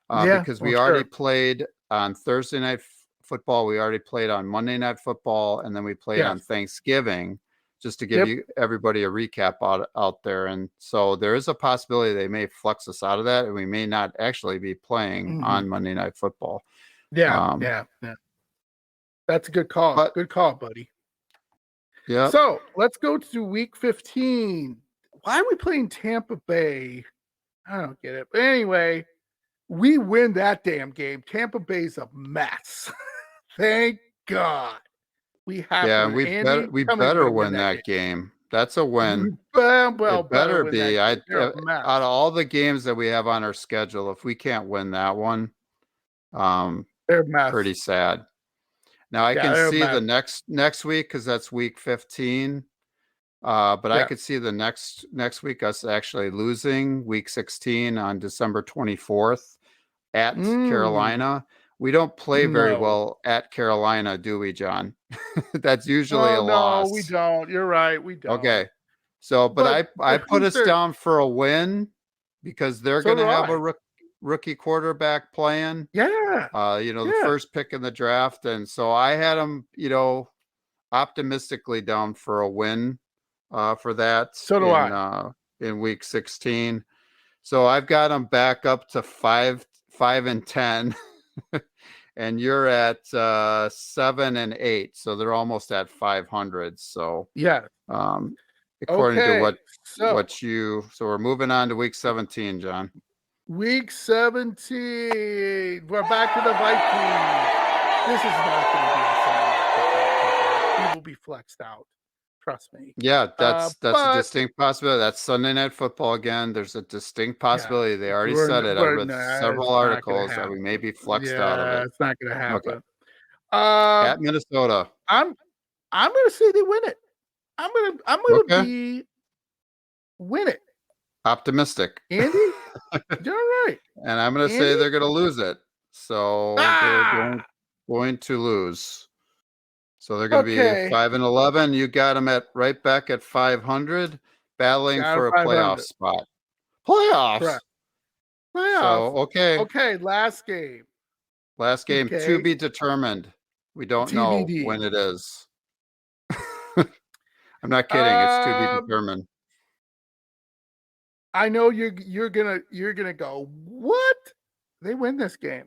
S2: because we already played on Thursday Night Football. We already played on Monday Night Football, and then we played on Thanksgiving, just to give everybody a recap out there. And so there is a possibility they may flex us out of that, and we may not actually be playing on Monday Night Football.
S1: Yeah. That's a good call. Good call, buddy.
S2: Yeah.
S1: So let's go to week 15. Why are we playing Tampa Bay? I don't get it. But anyway, we win that damn game. Tampa Bay's a mess. Thank God. We have
S2: we better win that game. That's a win.
S1: Well,
S2: it better be. Out of all the games that we have on our schedule, if we can't win that one,
S1: they're mess.
S2: Pretty sad. Now I can see the next week, because that's week 15. But I could see the next week us actually losing week 16 on December 24th at Carolina. We don't play very well at Carolina, do we, John? That's usually a loss.
S1: No, we don't. You're right. We don't.
S2: Okay. So, but I put us down for a win, because they're going to have a rookie quarterback playing.
S1: Yeah.
S2: The first pick in the draft. And so I had them, optimistically down for a win for that.
S1: So do I.
S2: In week 16. So I've got them back up to 5-10. and you're at 7-8, so they're almost at 500. So
S1: Yeah.
S2: according to
S1: Okay. So
S2: so we're moving on to week 17, John.
S1: week 17. We're back to the Vikings. This is not going to be a Sunday night football. He will be flexed out. Trust me.
S2: Yeah, that's a
S1: But
S2: distinct possibility. That's Sunday Night Football again. There's a distinct possibility. They already said it. I read several
S1: it's not going to
S2: articles that we
S1: happen.
S2: may be flexed out of
S1: Yeah,
S2: it.
S1: it's not going to
S2: Okay.
S1: happen.
S2: At Minnesota.
S1: I'm going to say they win it. I'm going to be win it.
S2: Optimistic.
S1: Andy, you're right.
S2: And I'm going to say they're going to lose it. So they're going to lose. So they're going to be 5-11. You got them at right back at 500, battling for a playoff spot. Playoffs.
S1: Correct.
S2: So
S1: Okay. Last game.
S2: To be determined. We don't know
S1: TBD.
S2: when it is. I'm not kidding. It's to be determined.
S1: I know you're gonna go, what? They win this game.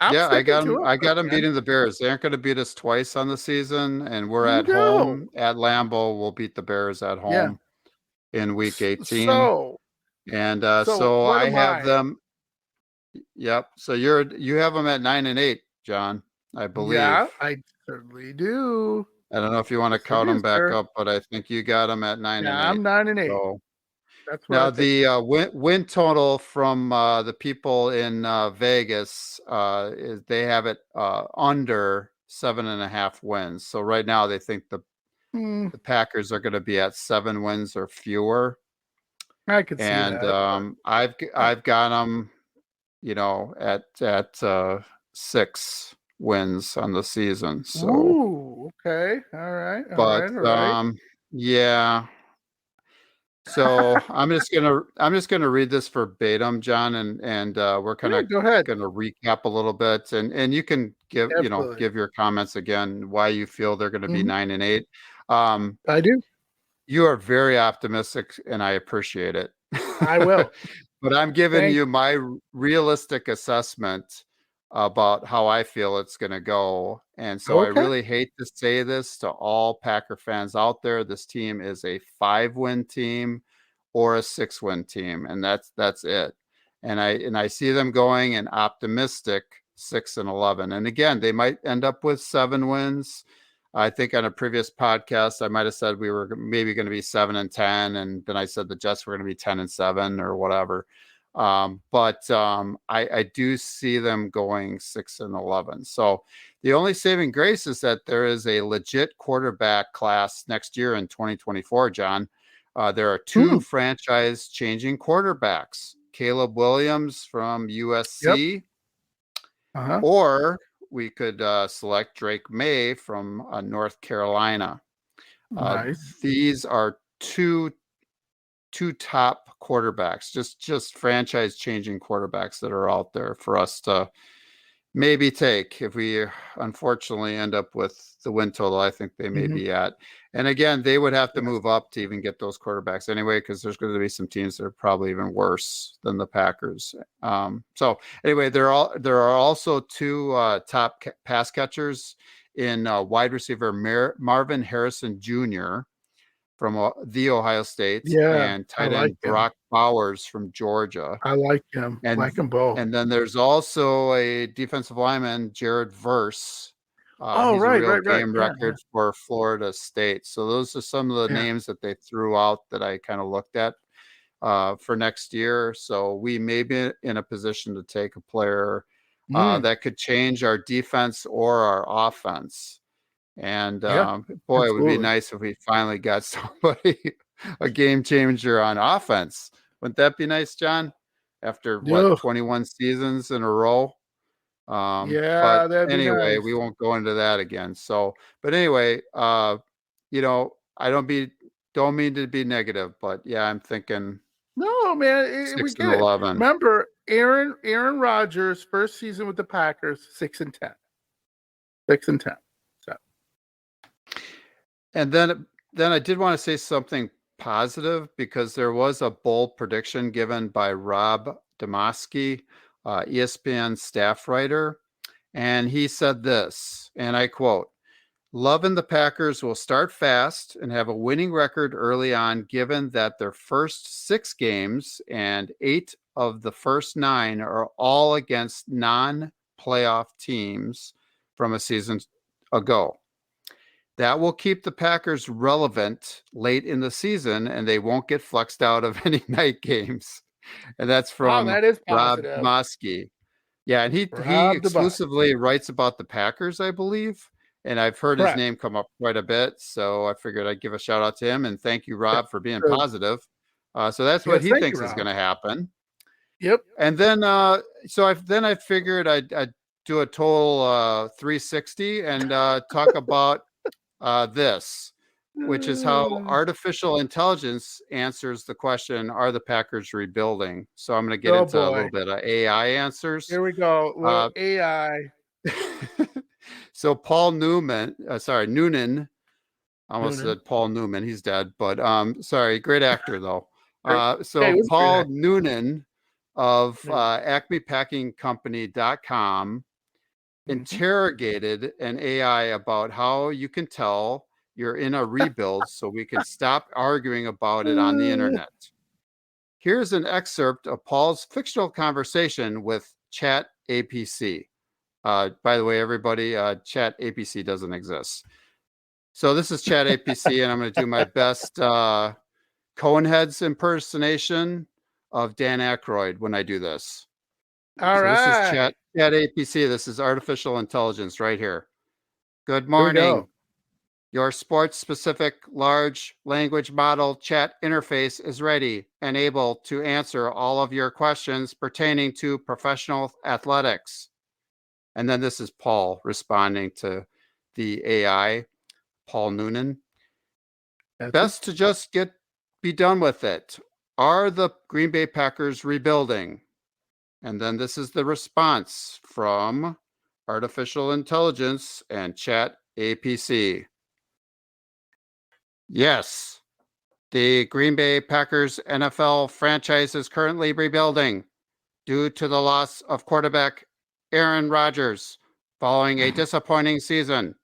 S2: I got them beating the Bears. They aren't going to beat us twice on the season, and we're at home at Lambeau. We'll beat the Bears at home in week 18. So I have them. Yep. So you have them at 9-8, John, I believe.
S1: Yeah, I certainly do.
S2: I don't know if you want to count them back up, but I think you got them at 9-8.
S1: Yeah, I'm 9-8. So
S2: that's what now the win total from the people in Vegas is they have it under 7.5 wins. So right now they think the Packers are going to be at 7 wins or fewer.
S1: I could see that.
S2: I've got them, at 6 wins on the season. So
S1: okay, all right.
S2: Yeah. So I'm just gonna read this verbatim, John, and we're kind of gonna recap a little bit, and you can give your comments again why you feel they're going to be 9-8.
S1: I do.
S2: You are very optimistic, and I appreciate it.
S1: I will.
S2: But I'm giving you my realistic assessment about how I feel it's going to go. And so I really hate to say this to all Packer fans out there. This team is a 5-win team or a 6-win team. And that's it. And I see them going an optimistic 6-11. And again, they might end up with 7 wins. I think on a previous podcast, I might have said we were maybe going to be 7-10. And then I said the Jets were going to be 10-7 or whatever. But I do see them going 6-11. So the only saving grace is that there is a legit quarterback class next year in 2024, John. There are 2 franchise changing quarterbacks, Caleb Williams from USC, or we could select Drake May from North Carolina.
S1: Nice.
S2: These are two top quarterbacks, just franchise changing quarterbacks that are out there for us to maybe take if we unfortunately end up with the win total I think they may be at. And again, they would have to move up to even get those quarterbacks anyway, because there's going to be some teams that are probably even worse than the Packers. So anyway, there are also 2 top pass catchers in wide receiver Marvin Harrison Jr. from the Ohio State, and tight end Brock Bowers from Georgia.
S1: I like him.
S2: And
S1: like them both.
S2: And then there's also a defensive lineman, Jared Verse. He's a real game record for Florida State. So those are some of the names that they threw out that I kind of looked at for next year. So we may be in a position to take a player that could change our defense or our offense. And boy, it would be nice if we finally got somebody, a game changer on offense. Wouldn't that be nice, John? After 21 seasons in a row. But anyway, we won't go into that again. So, but anyway, I don't mean to be negative, but yeah, I'm thinking.
S1: No, man,
S2: 6-11.
S1: Remember, Aaron Rodgers' first season with the Packers, 6-10. 6-10.
S2: And then I did want to say something positive, because there was a bold prediction given by Rob Damasky, ESPN staff writer. And he said this, and I quote, "Love and the Packers will start fast and have a winning record early on, given that their first 6 games and 8 of the first 9 are all against non-playoff teams from a season ago. That will keep the Packers relevant late in the season, and they won't get flexed out of any night games." And that's
S1: Oh,
S2: from
S1: that is
S2: Rob
S1: positive.
S2: Mosky. Yeah, and he
S1: Rob the bus.
S2: exclusively writes about the Packers, I believe. And I've heard his
S1: Correct.
S2: name come up quite a bit, so I figured I'd give a shout out to him. And thank you,
S1: Yeah,
S2: Rob, for being
S1: good.
S2: positive. So that's what
S1: Yes,
S2: he
S1: thank you,
S2: thinks is
S1: Rob.
S2: going to happen.
S1: Yep.
S2: And then, I figured I'd do a total 360 and talk about this, which is how artificial intelligence answers the question, are the Packers rebuilding? So I'm going to get
S1: Oh
S2: into a
S1: boy.
S2: little bit of AI answers.
S1: Here we go. Little AI.
S2: So Paul Noonan, I almost
S1: Noonan.
S2: said Paul Newman, he's dead, but sorry, great actor though.
S1: Hey,
S2: So
S1: it was a great
S2: Paul
S1: actor.
S2: Noonan of
S1: Noonan.
S2: acmepackingcompany.com interrogated an AI about how you can tell you're in a rebuild so we can stop arguing about it on the internet. Here's an excerpt of Paul's fictional conversation with Chat APC. By the way, everybody, Chat APC doesn't exist. So this is Chat APC, and I'm going to do my best Coneheads impersonation of Dan Aykroyd when I do this.
S1: All right.
S2: This is Chat APC. This is artificial intelligence right here. Good
S1: Here we go.
S2: morning. Your sports-specific large language model chat interface is ready and able to answer all of your questions pertaining to professional athletics. And then this is Paul responding to the AI, Paul Noonan. Best to just be done with it. Are the Green Bay Packers rebuilding? And then this is the response from artificial intelligence and Chat APC. Yes, the Green Bay Packers NFL franchise is currently rebuilding due to the loss of quarterback Aaron Rodgers following a disappointing season.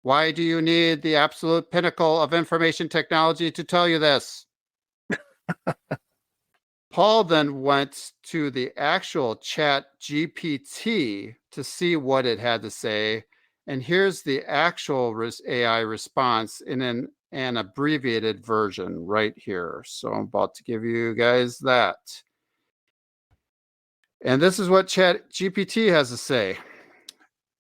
S2: Why do you need the absolute pinnacle of information technology to tell you this? Paul then went to the actual Chat GPT to see what it had to say. And here's the actual AI response in an abbreviated version right here. So I'm about to give you guys that. And this is what Chat GPT has to say.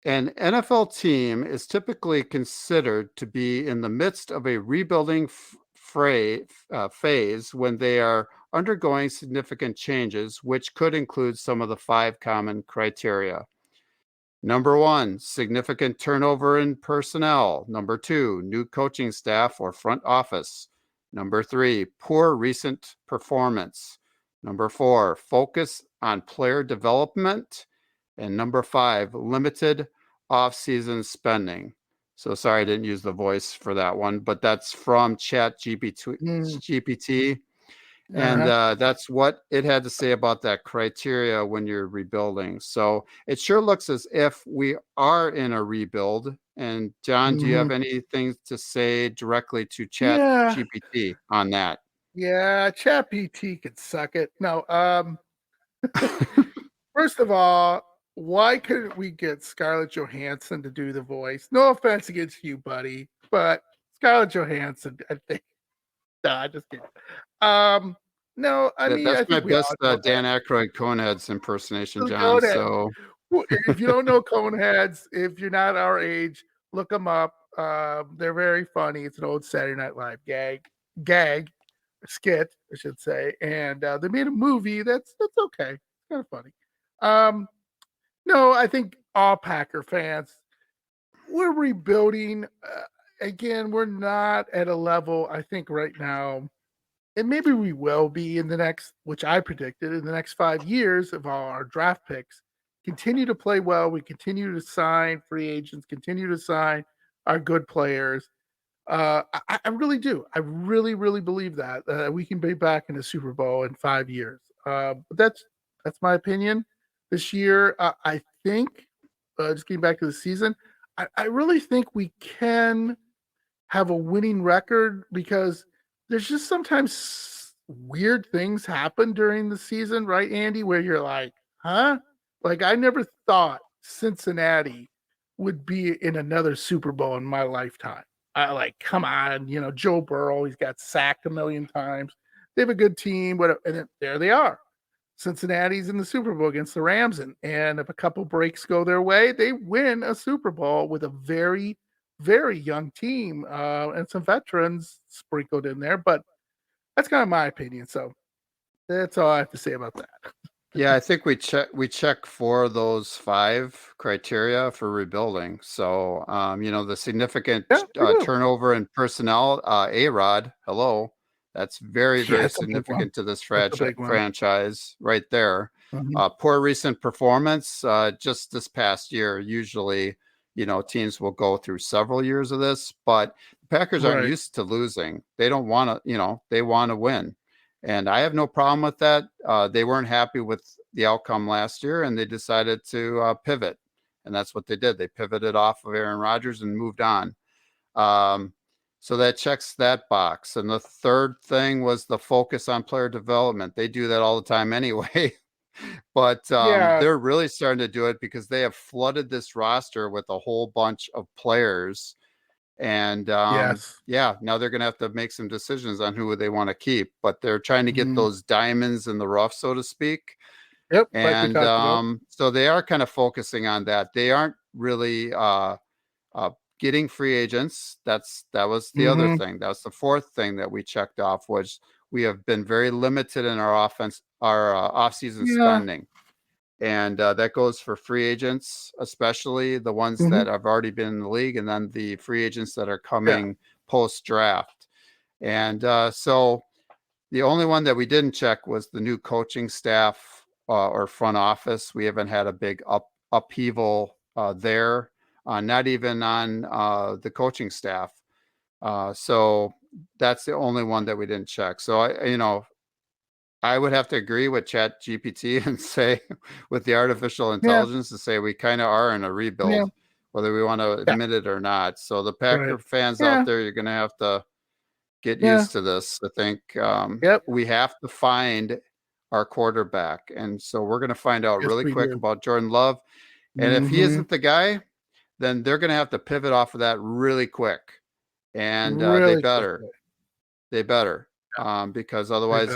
S2: An NFL team is typically considered to be in the midst of a rebuilding phase when they are undergoing significant changes, which could include some of the 5 common criteria. Number 1, significant turnover in personnel. Number 2, new coaching staff or front office. Number 3, poor recent performance. Number 4, focus on player development. And number 5, limited off-season spending. So sorry I didn't use the voice for that one, but that's from Chat GPT. And that's what it had to say about that criteria when you're rebuilding. So it sure looks as if we are in a rebuild. And John, do you have anything to say directly to Chat GPT on that?
S1: Yeah, Chat GPT could suck it. No, first of all, why couldn't we get Scarlett Johansson to do the voice? No offense against you, buddy, but Scarlett Johansson, I think. Nah, just kidding. No, I mean,
S2: that's
S1: I
S2: my
S1: think we all
S2: best
S1: know
S2: Dan Aykroyd Coneheads impersonation,
S1: that.
S2: John. So
S1: If you don't know Coneheads, if you're not our age, look them up. They're very funny. It's an old Saturday Night Live gag, skit, I should say. And they made a movie that's okay. It's kind of funny. No, I think all Packer fans, we're rebuilding. Again, we're not at a level, I think, right now, and maybe we will be in the next, which I predicted, in the next 5 years of all our draft picks, continue to play well. We continue to sign free agents, continue to sign our good players. I really do. I really, really believe that we can be back in the Super Bowl in 5 years. But That's my opinion. This year, I think, just getting back to the season, I really think we can have a winning record because there's just sometimes weird things happen during the season, right, Andy? Where you're like, huh? Like, I never thought Cincinnati would be in another Super Bowl in my lifetime. Like, come on, Joe Burrow, he's got sacked a million times. They have a good team, whatever, and then there they are. Cincinnati's in the Super Bowl against the Rams, and if a couple breaks go their way, they win a Super Bowl with a very, very young team and some veterans sprinkled in there. But that's kind of my opinion. So that's all I have to say about that.
S2: Yeah, I think we check for those 5 criteria for rebuilding. So, the significant turnover in personnel, A-Rod, hello, that's very,
S1: Yeah,
S2: very
S1: that's a big one.
S2: significant to this
S1: That's a big one.
S2: franchise right there.
S1: Mhm.
S2: Poor recent performance, just this past year. Usually, teams will go through several years of this, but the Packers aren't
S1: Right.
S2: used to losing. They don't want to, they want to win. And I have no problem with that. They weren't happy with the outcome last year, and they decided to pivot. And that's what they did. They pivoted off of Aaron Rodgers and moved on. So that checks that box. And the third thing was the focus on player development. They do that all the time anyway. But they're really starting to do it because they have flooded this roster with a whole bunch of players. And now they're going to have to make some decisions on who they want to keep, but they're trying to get those diamonds in the rough, so to speak.
S1: Yep.
S2: And so they are kind of focusing on that. They aren't really getting free agents. That was the other thing. That was the fourth thing that we checked off, was we have been very limited in our offseason spending. And that goes for free agents, especially the ones that have already been in the league, and then the free agents that are coming post-draft. And so the only one that we didn't check was the new coaching staff or front office. We haven't had a big upheaval there, not even on the coaching staff. So that's the only one that we didn't check. So, I would have to agree with Chat GPT and say, with the artificial intelligence, to say we kind of are in a rebuild, whether we want to admit it or not. So the Packer fans out there, you're going to have to get used to this. I think we have to find our quarterback. And so we're going to find out really quick about Jordan Love. And if he isn't the guy, then they're going to have to pivot off of that really quick. And they better. Because otherwise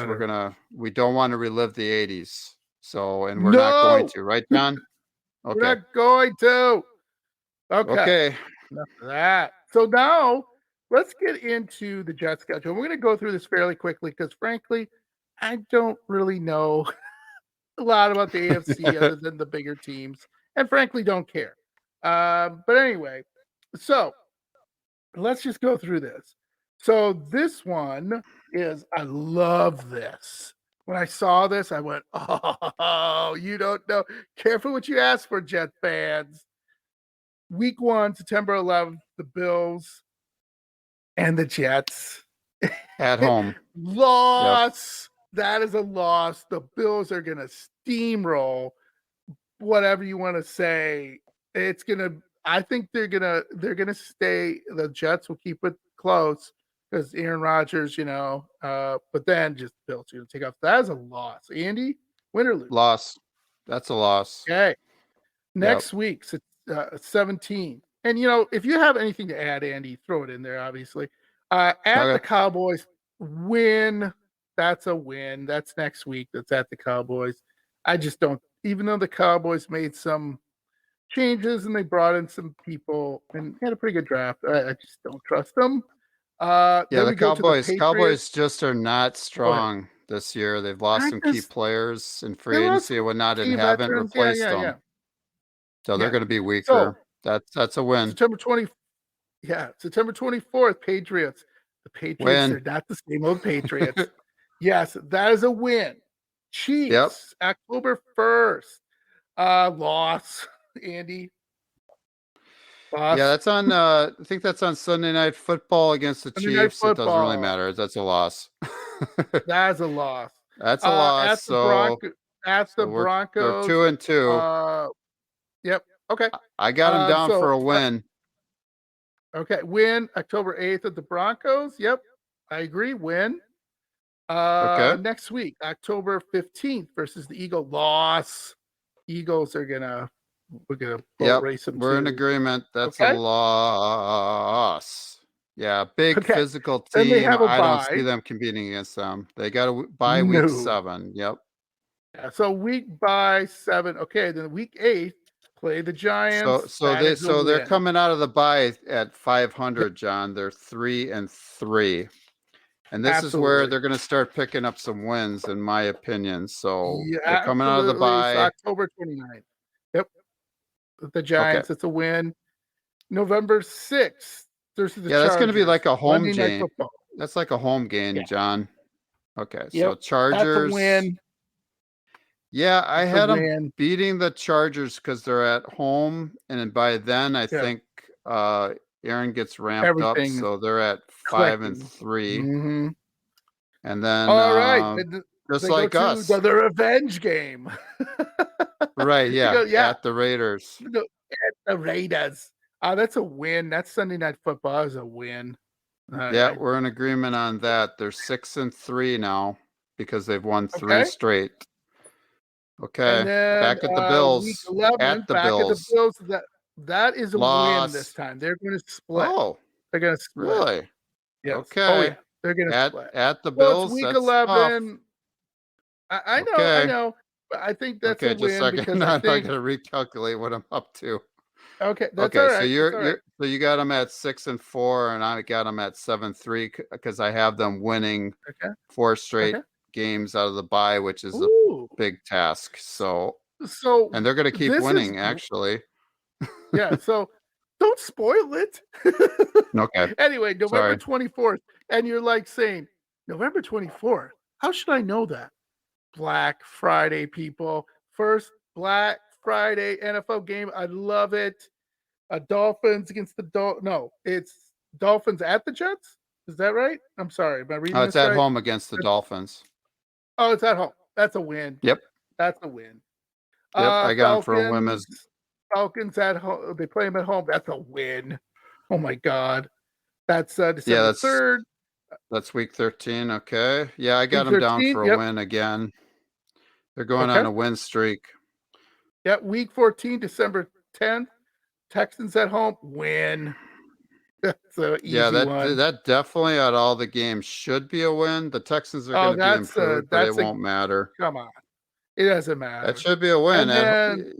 S2: we don't want to relive the 80s. So, and we're not going to, right, John?
S1: Okay. We're not going to. Okay. Enough of that. So now let's get into the Jets schedule. We're going to go through this fairly quickly because, frankly, I don't really know a lot about the AFC other than the bigger teams, and frankly, don't care. But anyway, so let's just go through this. So this one is, I love this. When I saw this, I went, oh, you don't know. Careful what you ask for, Jet fans. Week 1, September 11th, the Bills and the Jets.
S2: At home.
S1: Loss. Yep. That is a loss. The Bills are going to steamroll. Whatever you want to say. I think they're gonna stay. The Jets will keep it close because Aaron Rodgers, but then just Bills are gonna take off. That is a loss. Andy, win or lose?
S2: Loss. That's a loss.
S1: Okay. Next week, 17. And if you have anything to add, Andy, throw it in there. Obviously, at the Cowboys, win. That's a win. That's next week. That's at the Cowboys. I just don't. Even though the Cowboys made some changes and they brought in some people and had a pretty good draft, I just don't trust them.
S2: The Cowboys just are not strong this year. They've lost some key players in free agency and whatnot, and haven't replaced them. So they're going to be weaker. So, that's a win.
S1: September 24th, Patriots. The Patriots are not the same old Patriots. Yes, that is a win. Chiefs, October 1st. Loss, Andy. Loss.
S2: Yeah, that's on I think that's on Sunday Night Football against the Chiefs. It doesn't really matter. That's a loss.
S1: That is a loss.
S2: That's a loss.
S1: at the
S2: So they're
S1: Broncos.
S2: 2-2.
S1: Yep. Okay.
S2: I got them down
S1: So
S2: for a win.
S1: okay, win October 8th at the Broncos. Yep, I agree. Win.
S2: Okay.
S1: Next week, October 15th versus the Eagle. Loss. Eagles we're gonna boat race them
S2: We're in
S1: too.
S2: agreement. That's a
S1: Okay.
S2: loss. Yeah, big
S1: Okay.
S2: physical
S1: Then they
S2: team.
S1: have a
S2: I don't see
S1: bye.
S2: them competing against them. They got to bye week
S1: No.
S2: 7. Yep.
S1: Yeah, so week by 7. Okay, then week 8, play the Giants.
S2: So they're coming out of the bye at 500, John. They're 3-3. And this is where they're going to start picking up some wins, in my opinion. So
S1: Yeah,
S2: they're coming out of the
S1: absolutely. It's
S2: bye.
S1: October 29th. Yep. The Giants, it's a win. November 6th, there's the Chargers.
S2: That's going to be like a home
S1: Monday Night
S2: game.
S1: Football.
S2: That's like a home game, John. Okay,
S1: Yep.
S2: so Chargers.
S1: That's a win.
S2: Yeah, I had them beating the Chargers because they're at home, and by then I think Aaron gets ramped up, so they're at 5-3.
S1: Mm-hmm.
S2: And then
S1: all right,
S2: just like us,
S1: the revenge game.
S2: Right? Yeah, at the Raiders.
S1: At the Raiders. That's a win. That's Sunday Night Football. Is a win.
S2: We're in agreement on that. They're 6-3 now because they've won 3 straight. Okay,
S1: and then,
S2: back at the Bills.
S1: Week 11,
S2: at the
S1: back
S2: Bills.
S1: At the Bills. That is a win this time. They're going to split.
S2: Oh,
S1: they're going to split.
S2: Really?
S1: Yes.
S2: Okay.
S1: Oh yeah, they're going to split.
S2: At the Bills.
S1: It's week
S2: that's
S1: 11.
S2: Tough.
S1: I know, but I think that's a win.
S2: Just a second.
S1: Because
S2: I'm going to recalculate what I'm up to.
S1: Okay, that's all right.
S2: So you got them at 6-4, and I got them at 7-3 because I have them winning 4 straight games out of the bye, which is a big task. So and they're going to keep winning, actually.
S1: Yeah. So don't spoil it.
S2: Okay.
S1: Anyway, November 24th, and you're like saying November 24th. How should I know that? Black Friday, people. First Black Friday NFL game. I love it. Dolphins against the No, it's Dolphins at the Jets. Is that right? I'm sorry. Am I reading this
S2: it's at home against the Dolphins.
S1: Oh, it's at home. That's a win.
S2: Yep.
S1: That's a win.
S2: Yep, I got them for a win.
S1: Falcons at home. They play them at home. That's a win. Oh my God. That's December 3rd.
S2: That's week 13. Okay. Yeah, I got them down for a win again. They're going on a win streak.
S1: Yeah, week 14, December 10th. Texans at home, win. That's an easy one.
S2: That definitely out of all the games should be a win. The Texans are going to be improved, but it won't matter.
S1: Come on. It doesn't matter.
S2: That should be a win. And then,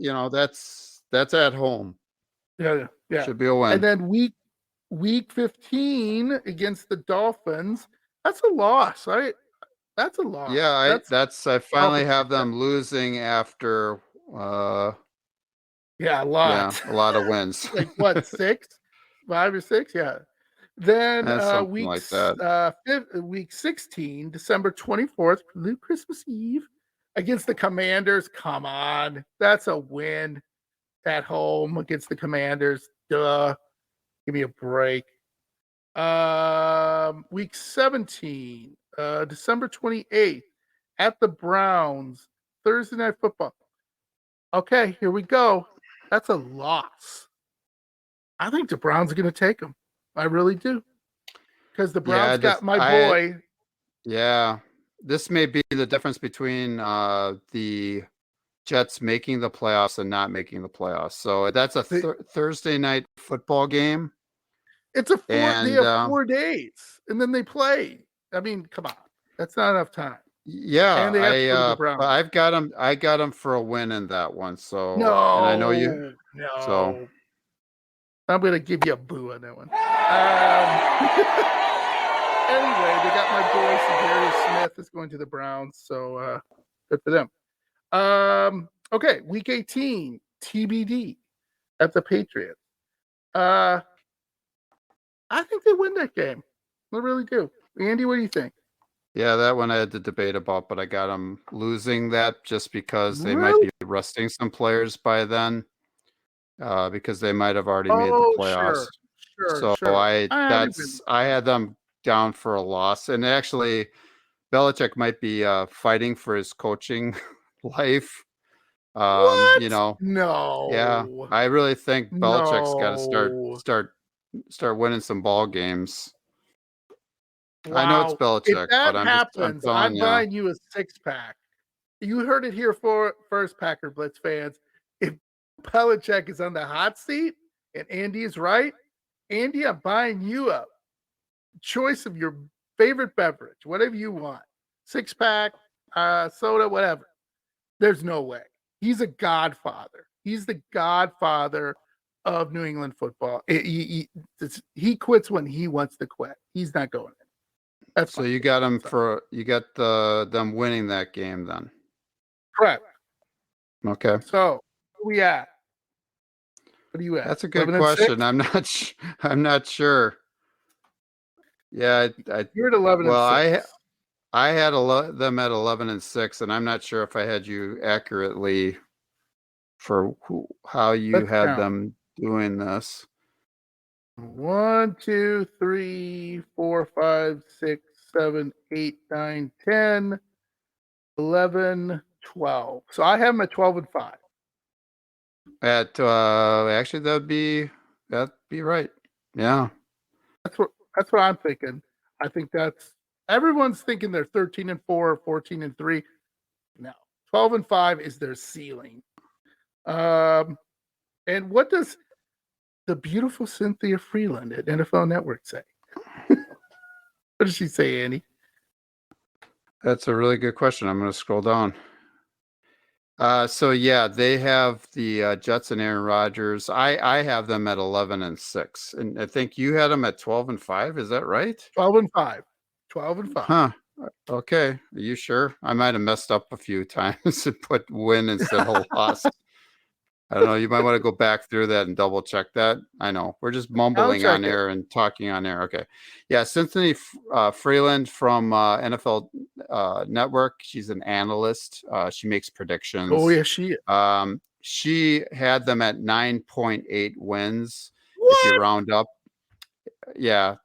S2: that's at home.
S1: Yeah.
S2: Should be a win.
S1: And then week 15 against the Dolphins, that's a loss, right? That's a loss.
S2: Yeah, I finally have them losing after
S1: a lot.
S2: Yeah, a lot of wins.
S1: Like what, 6? 5 or 6? Yeah. Then week 16, December 24th, Christmas Eve, against the Commanders. Come on. That's a win at home against the Commanders. Duh. Give me a break. Week 17, December 28th, at the Browns, Thursday Night Football. Okay, here we go. That's a loss. I think the Browns are going to take them. I really do. Because the Browns got my boy.
S2: Yeah. This may be the difference between the Jets making the playoffs and not making the playoffs. So that's a Thursday night football game.
S1: It's a they have 4 days, and then they play. I mean, come on. That's not enough time.
S2: Yeah,
S1: and they have to go to the Browns.
S2: I got them for a win in that one. So
S1: and I know
S2: you.
S1: No.
S2: So
S1: I'm going to give you a boo on that one. Anyway, they got my boy Sedarius Smith is going to the Browns, so good for them. Okay, week 18, TBD at the Patriots. I think they win that game. I really do. Andy, what do you think?
S2: Yeah, that one I had to debate about, but I got them losing that just because they might be resting some players by then, because they might have already made the playoffs.
S1: Sure.
S2: I had them down for a loss, and actually, Belichick might be fighting for his coaching life.
S1: What?
S2: You know, yeah,
S1: No.
S2: I really think Belichick's got to
S1: No.
S2: start winning some ball games. I know it's
S1: Wow. If
S2: Belichick, but
S1: that
S2: I'm
S1: happens,
S2: telling
S1: I'm
S2: you.
S1: buying you a 6-pack. You heard it here first, Packer Blitz fans. If Belichick is on the hot seat and Andy is right, Andy, I'm buying you a choice of your favorite beverage, whatever you want. 6-pack, soda, whatever. There's no way. He's a godfather. He's the godfather of New England football. He quits when he wants to quit. He's not going in. That's
S2: So
S1: my
S2: you
S1: take.
S2: got them
S1: So,
S2: you got them winning that game then.
S1: correct.
S2: Okay.
S1: So, where we at? What are you at?
S2: That's a good
S1: 11-6?
S2: question. I'm not sure. Yeah,
S1: You're at 11 and
S2: well,
S1: 6.
S2: I had them at 11-6, and I'm not sure if I had you accurately for how you
S1: Let's
S2: had
S1: count.
S2: them doing this.
S1: 1, 2, 3, 4, 5, 6, 7, 8, 9, 10, 11, 12. So I have them at 12 and 5.
S2: At actually that'd be right. Yeah.
S1: That's what I'm thinking. I think that's everyone's thinking they're 13 and 4 or 14 and 3. No. 12 and 5 is their ceiling. And what does the beautiful Cynthia Freeland at NFL Network say? What does she say, Andy?
S2: That's a really good question. I'm going to scroll down. So yeah, they have the Jets and Aaron Rodgers. I have them at 11 and 6, and I think you had them at 12 and 5. Is that right?
S1: 12 and 5. 12 and 5.
S2: Huh. Okay. Are you sure? I might have messed up a few times and put win instead of lost. I don't know. You might want to go back through that and double check that. I know we're just mumbling on air and talking on air. Okay. Yeah. Cynthia Freeland from NFL Network. She's an analyst. She makes predictions.
S1: Oh, yeah, she is.
S2: She had them at 9.8 wins.
S1: What?
S2: If you round up. Yeah.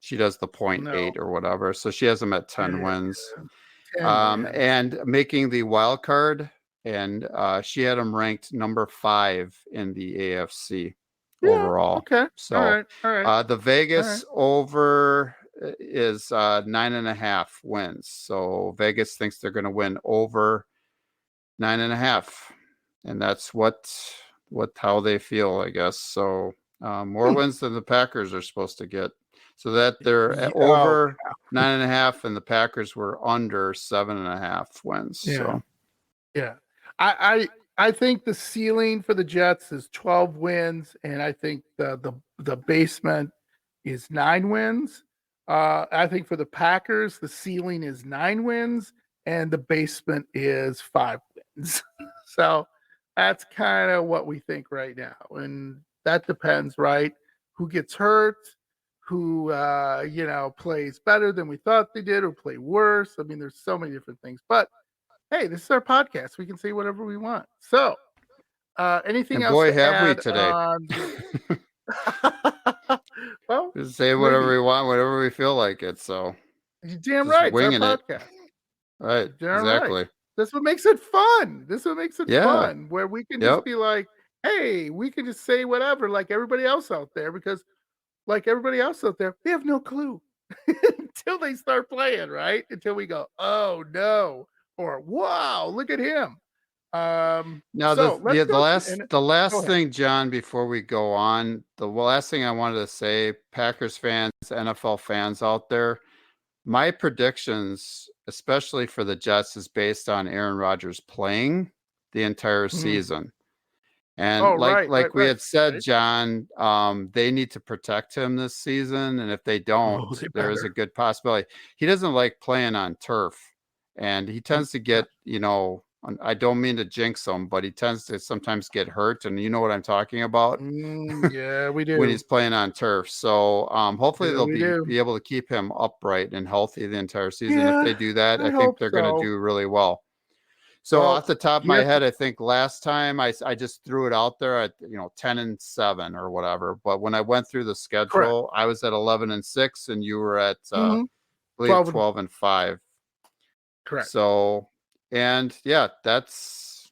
S2: She does the 0.8 or whatever. So she has them at 10 wins.
S1: 10 wins.
S2: And making the wild card. And she had them ranked number 5 in the AFC overall.
S1: Okay.
S2: So
S1: all right.
S2: The Vegas over is 9.5 wins. So Vegas thinks they're going to win over 9.5, and that's how they feel, I guess. So more wins than the Packers are supposed to get. So that they're over 9.5, and the Packers were under 7.5 wins.
S1: Yeah.
S2: So
S1: yeah. I think the ceiling for the Jets is 12 wins, and I think the basement is 9 wins. I think for the Packers, the ceiling is 9 wins, and the basement is 5 wins. So that's kind of what we think right now, and that depends, right? Who gets hurt, who plays better than we thought they did, or play worse. I mean, there's so many different things, but hey, this is our podcast. We can say whatever we want. So, anything else to
S2: have we
S1: add
S2: today?
S1: Well,
S2: just say whatever we want, whatever we feel like it. So
S1: you're damn
S2: just
S1: right. It's our
S2: winging it.
S1: podcast.
S2: Right.
S1: Damn
S2: Exactly.
S1: right. That's what makes it fun. This is what makes it fun, where we can just be like, hey, we can just say whatever like everybody else out there, because like everybody else out there, they have no clue until they start playing, right? Until we go, oh no, or wow, look at him.
S2: Now the last thing, John, before we go on, the last thing I wanted to say, Packers fans, NFL fans out there, my predictions, especially for the Jets, is based on Aaron Rodgers playing the entire season. And like we had said, John, they need to protect him this season. And if they don't, there is a good possibility. He doesn't like playing on turf. And he tends to get, I don't mean to jinx him, but he tends to sometimes get hurt. And you know what I'm talking about?
S1: Yeah, we do.
S2: When he's playing on turf. So hopefully they'll be able to keep him upright and healthy the entire season. If they do that, I think they're going to do really well. So off the top of my head, I think last time I just threw it out there at 10 and 7 or whatever. But when I went through the schedule, I was at 11 and 6, and you were at I believe 12 and 5.
S1: Correct.
S2: So And yeah, that's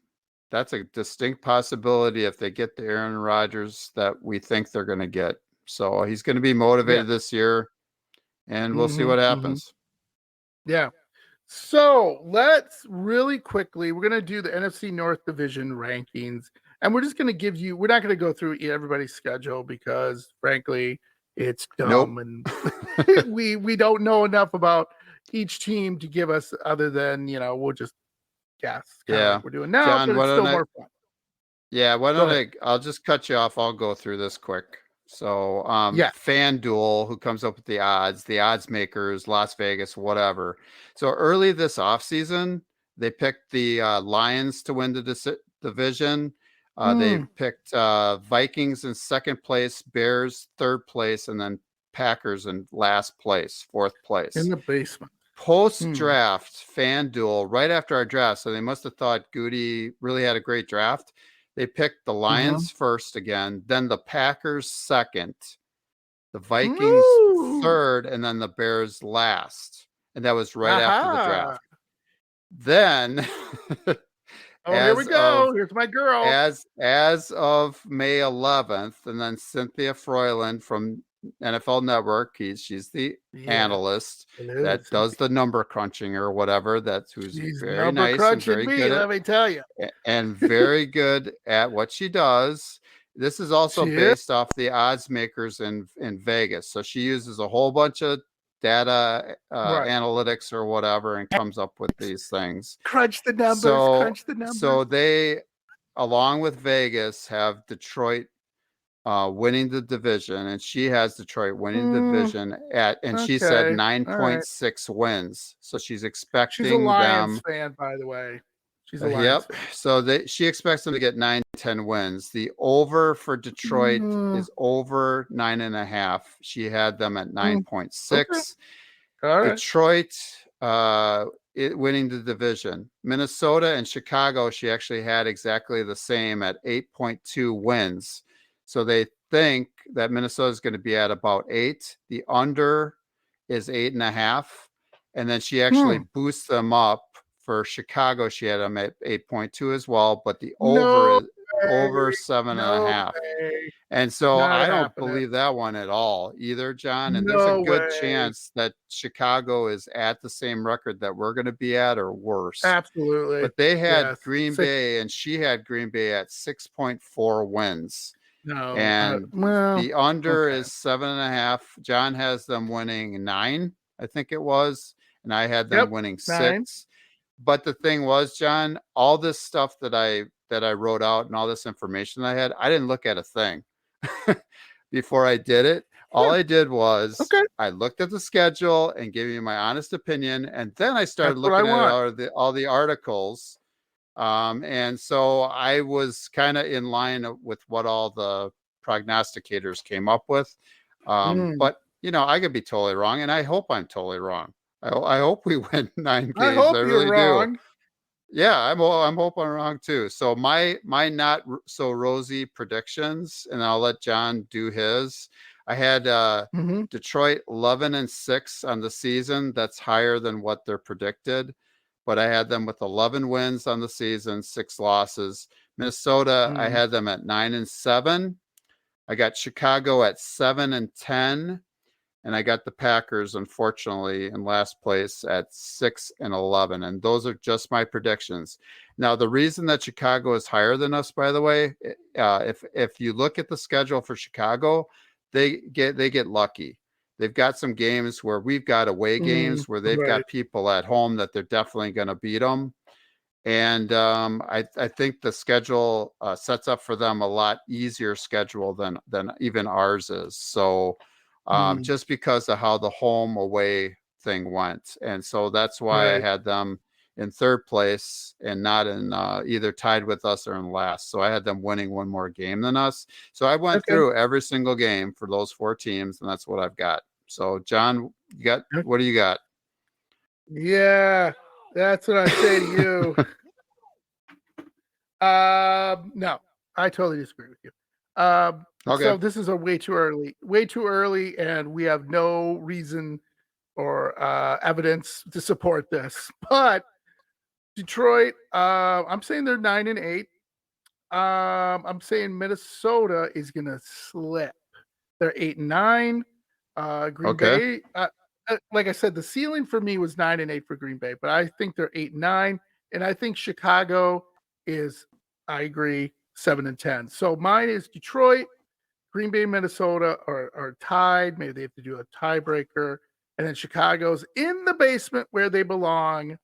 S2: a distinct possibility if they get the Aaron Rodgers that we think they're going to get. So he's going to be motivated this year, and we'll see what happens.
S1: Yeah. So let's really quickly, we're going to do the NFC North Division rankings, and we're just going to give you, we're not going to go through everybody's schedule because frankly, it's dumb and we don't know enough about each team to give us other than, we'll just guess like we're doing now,
S2: John,
S1: but it's still more fun.
S2: Yeah, why don't I'll just cut you off. I'll go through this quick. So FanDuel, who comes up with the odds makers, Las Vegas, whatever. So early this offseason, they picked the Lions to win the division. They picked Vikings in second place, Bears third place, and then Packers in last place, fourth place.
S1: In the basement.
S2: Post-draft, FanDuel, right after our draft, so they must have thought Goody really had a great draft. They picked the Lions first again, then the Packers second, the Vikings third, and then the Bears last. And that was right after the draft. Then
S1: here we go. Here's my girl.
S2: As of May 11th, and then Cynthia Froyland from NFL Network, she's the analyst that does the number crunching or whatever. She's very nice and very good.
S1: Let me tell you,
S2: and very good at what she does. This is also based off the odds makers in Vegas. So she uses a whole bunch of data analytics or whatever and comes up with these things.
S1: Crunch the numbers.
S2: So they, along with Vegas, have Detroit winning the division, and she has Detroit winning the division she said 9.6 wins. So she's expecting
S1: she's a Lions fan, by the way. She's a Lions fan.
S2: So she expects them to get 9-10 wins. The over for Detroit is over 9.5. She had them at 9.6. Detroit winning the division. Minnesota and Chicago, she actually had exactly the same at 8.2 wins. So they think that Minnesota is going to be at about 8. The under is 8.5. And then she actually boosts them up. For Chicago, she had them at 8.2 as well, but the over is over 7.5. And so I don't believe that one at all either, John. And there's a good chance that Chicago is at the same record that we're going to be at or worse.
S1: Absolutely.
S2: But they had Green Bay, and she had Green Bay at 6.4 wins. And the under is 7.5. John has them winning 9, I think it was, and I had them winning 6. But the thing was, John, all this stuff that I wrote out and all this information I had, I didn't look at a thing before I did it. All I did was I looked at the schedule and gave you my honest opinion, and then I started looking at all the articles. And so I was kind of in line with what all the prognosticators came up with. But I could be totally wrong, and I hope I'm totally wrong. I hope we win 9 games.
S1: I hope you're wrong.
S2: Do. Yeah, I'm hoping I'm wrong too. So my not so rosy predictions, and I'll let John do his. I had Detroit 11-6 on the season. That's higher than what they're predicted, but I had them with 11 wins on the season, 6 losses. Minnesota, I had them at 9-7. I got Chicago at 7-10. And I got the Packers, unfortunately, in last place at 6-11. And those are just my predictions. Now, the reason that Chicago is higher than us, by the way, if you look at the schedule for Chicago, they get lucky. They've got some games where we've got away games where they've got people at home that they're definitely going to beat them. And I think the schedule sets up for them a lot easier schedule than even ours is. So just because of how the home away thing went. And so that's why I had them in third place and not in either tied with us or in last. So I had them winning one more game than us. So I went through every single game for those 4 teams, and that's what I've got. So John, what do you got?
S1: Yeah, that's what I say to you. No, I totally disagree with you. So this is way too early, and we have no reason or evidence to support this. But Detroit, I'm saying they're 9-8. I'm saying Minnesota is gonna slip. They're 8-9. Green
S2: Okay.
S1: Bay, like I said, the ceiling for me was 9-8 for Green Bay, but I think they're 8-9, and I think Chicago is, I agree, 7-10. So mine is Detroit, Green Bay, Minnesota are tied. Maybe they have to do a tiebreaker, and then Chicago's in the basement where they belong.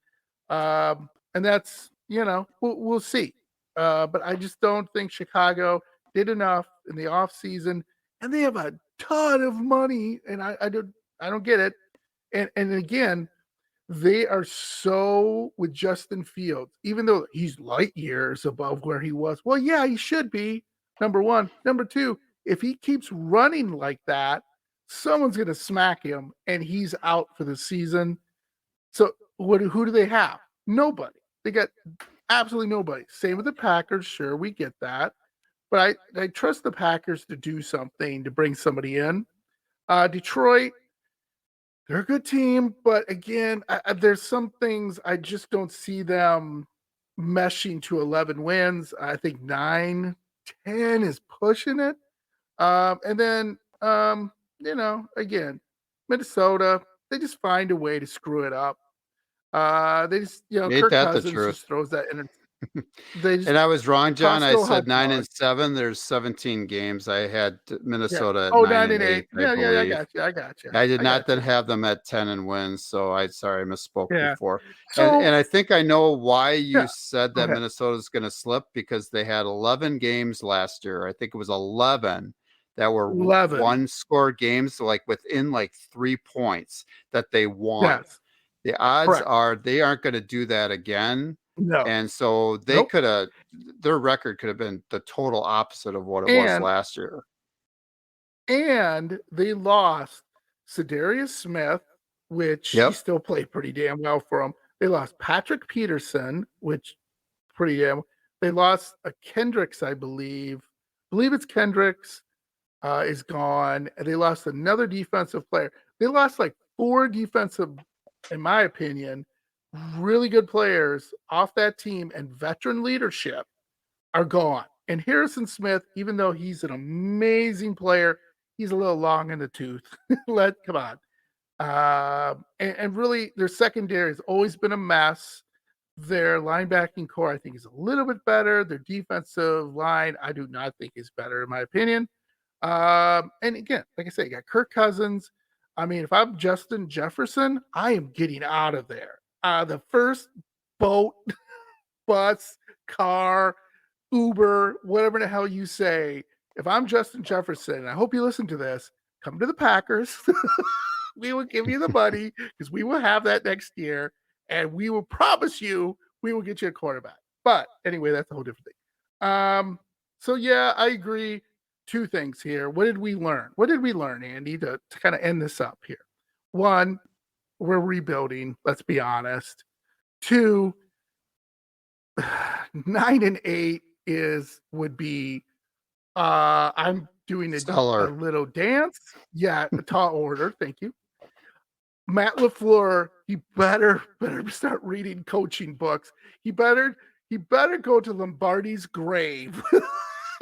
S1: And that's, we'll see. But I just don't think Chicago did enough in the offseason, and they have a ton of money, and I don't get it. And again, they are so with Justin Fields, even though he's light years above where he was. Well, yeah, he should be, number one. Number two, if he keeps running like that, someone's gonna smack him and he's out for the season. So who do they have? Nobody. They got absolutely nobody. Same with the Packers. Sure, we get that. But I trust the Packers to do something to bring somebody in. Detroit, they're a good team, but again, there's some things I just don't see them meshing to 11 wins. I think 9-10 is pushing it. And then, again, Minnesota, they just find a way to screw it up. They just,
S2: Ain't
S1: Kirk
S2: that the
S1: Cousins
S2: truth?
S1: just throws that in. They just
S2: And I was wrong, John.
S1: toss
S2: I
S1: little
S2: said
S1: hot
S2: 9 and
S1: dog.
S2: 7. There's 17 games. I had
S1: Yeah.
S2: Minnesota at
S1: Oh,
S2: 9
S1: 9
S2: and
S1: and 8.
S2: 8, I
S1: Yeah, yeah, I
S2: believe.
S1: got you. I got you.
S2: I did
S1: I
S2: not
S1: got
S2: then
S1: you.
S2: have them at 10 and wins, so I misspoke
S1: Yeah.
S2: before. And
S1: So,
S2: I think I know why you
S1: yeah,
S2: said
S1: go
S2: that
S1: ahead.
S2: Minnesota's going to slip, because they had 11 games last year. I think it was 11 that were
S1: 11.
S2: one score games, like within like 3 points, that they won.
S1: Yes.
S2: The odds
S1: Correct.
S2: are they aren't going to do that again.
S1: No.
S2: And so they
S1: Nope.
S2: could have, their record could have been the total opposite of what it was
S1: And
S2: last year.
S1: they lost Sedarius Smith, which he
S2: Yep.
S1: still played pretty damn well for them. They lost Patrick Peterson, which pretty damn. They lost a Kendricks, I believe. Believe it's Kendricks is gone. And they lost another defensive player. They lost like 4 defensive, in my opinion, really good players off that team, and veteran leadership are gone. And Harrison Smith, even though he's an amazing player, he's a little long in the tooth. Come on. And really, their secondary has always been a mess. Their linebacking core, I think, is a little bit better. Their defensive line, I do not think is better, in my opinion. And again, like I said, you got Kirk Cousins. I mean, if I'm Justin Jefferson, I am getting out of there. The first boat, bus, car, Uber, whatever the hell you say. If I'm Justin Jefferson, and I hope you listen to this, come to the Packers. We will give you the money because we will have that next year, and we will promise you we will get you a quarterback. But anyway, that's a whole different thing. So yeah, I agree. 2 things here. What did we learn? What did we learn, Andy, to kind of end this up here? 1, we're rebuilding. Let's be honest. 2, 9-8 would be I'm doing a
S2: Stellar.
S1: little dance. Yeah, a tall order. Thank you. Matt LaFleur, he better start reading coaching books. He better go to Lombardi's grave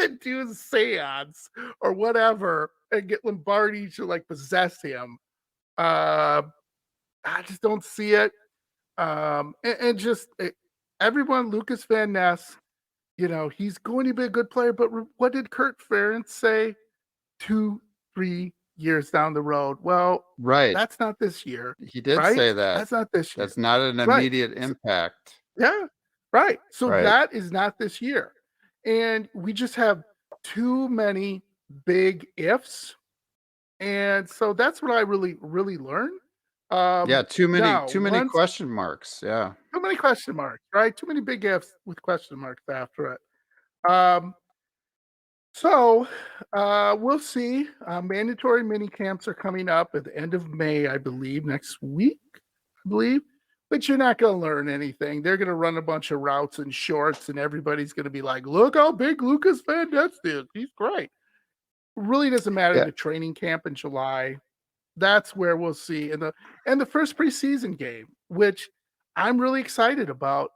S1: and do a seance or whatever and get Lombardi to like possess him. I just don't see it. And just everyone, Lucas Van Ness, he's going to be a good player. But what did Kurt Ferentz say 2-3 years down the road? Well,
S2: Right.
S1: that's not this year,
S2: He did
S1: right?
S2: say that.
S1: That's not this year.
S2: That's not an
S1: Right.
S2: immediate impact.
S1: Yeah, right. So
S2: Right.
S1: that is not this year. And we just have too many big ifs. And so that's what I really, really learned.
S2: Yeah, too many
S1: once
S2: question marks. Yeah.
S1: too many question marks, right? Too many big ifs with question marks after it. So we'll see. Mandatory mini camps are coming up at the end of May, I believe, next week, I believe. But you're not going to learn anything. They're going to run a bunch of routes and shorts, and everybody's going to be like, look how big Lucas Van Ness is. He's great. Really doesn't matter
S2: Yeah.
S1: the training camp in July. That's where we'll see. And the first preseason game, which I'm really excited about.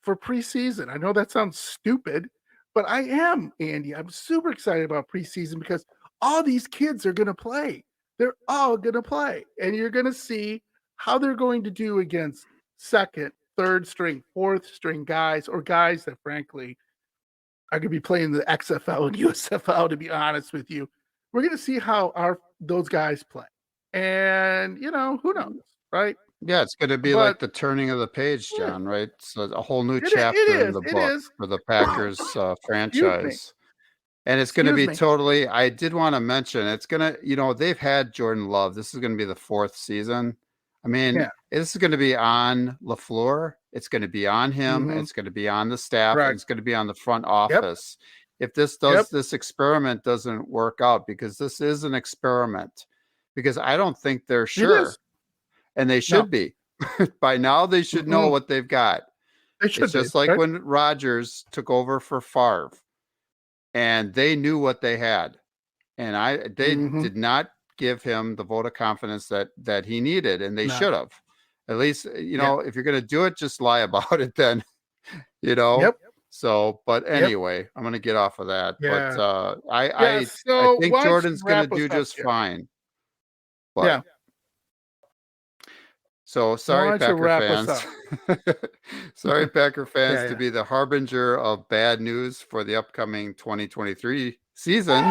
S1: for preseason. I know that sounds stupid, but I am, Andy. I'm super excited about preseason because all these kids are going to play. They're all going to play. And you're going to see how they're going to do against second, third string, fourth string guys, or guys that, frankly, are going to be playing the XFL and USFL, to be honest with you. We're going to see how those guys play. And, who knows, right?
S2: Yeah, it's going to be like
S1: But
S2: the turning of the page,
S1: yeah,
S2: John, right? So a whole new
S1: it
S2: chapter in
S1: is.
S2: the
S1: It
S2: book
S1: is.
S2: for the Packers
S1: Excuse me.
S2: franchise. And it's going to
S1: Excuse
S2: be
S1: me.
S2: totally, I did want to mention, it's going to, they've had Jordan Love. This is going to be the 4th season. I mean,
S1: Yeah.
S2: this is going to be on LaFleur. It's going to be on him.
S1: Mm-hmm.
S2: It's going to be on the staff. And
S1: Correct.
S2: it's going to be on the front
S1: Yep.
S2: office. If this experiment doesn't work out, because this is an experiment, because I don't think they're sure. And they should be. By now, they should know what they've got.
S1: They should
S2: It's just like when Rodgers took over for Favre, and they knew what they had, and they did not give him the vote of confidence that he needed, and they should have. At least, if you're going to do it, just lie about it then.
S1: Yep.
S2: So, but anyway, I'm going to get off of that.
S1: Yeah.
S2: But I
S1: So
S2: think Jordan's going to do just fine. But,
S1: yeah.
S2: So sorry, Packer fans. Sorry, Packer fans, to be the harbinger of bad news for the upcoming 2023 season.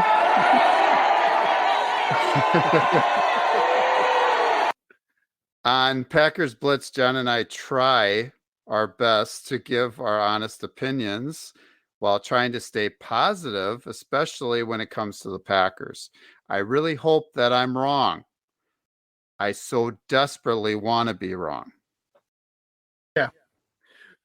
S2: On Packers Blitz, John and I try our best to give our honest opinions while trying to stay positive, especially when it comes to the Packers. I really hope that I'm wrong. I so desperately want to be wrong.
S1: Yeah.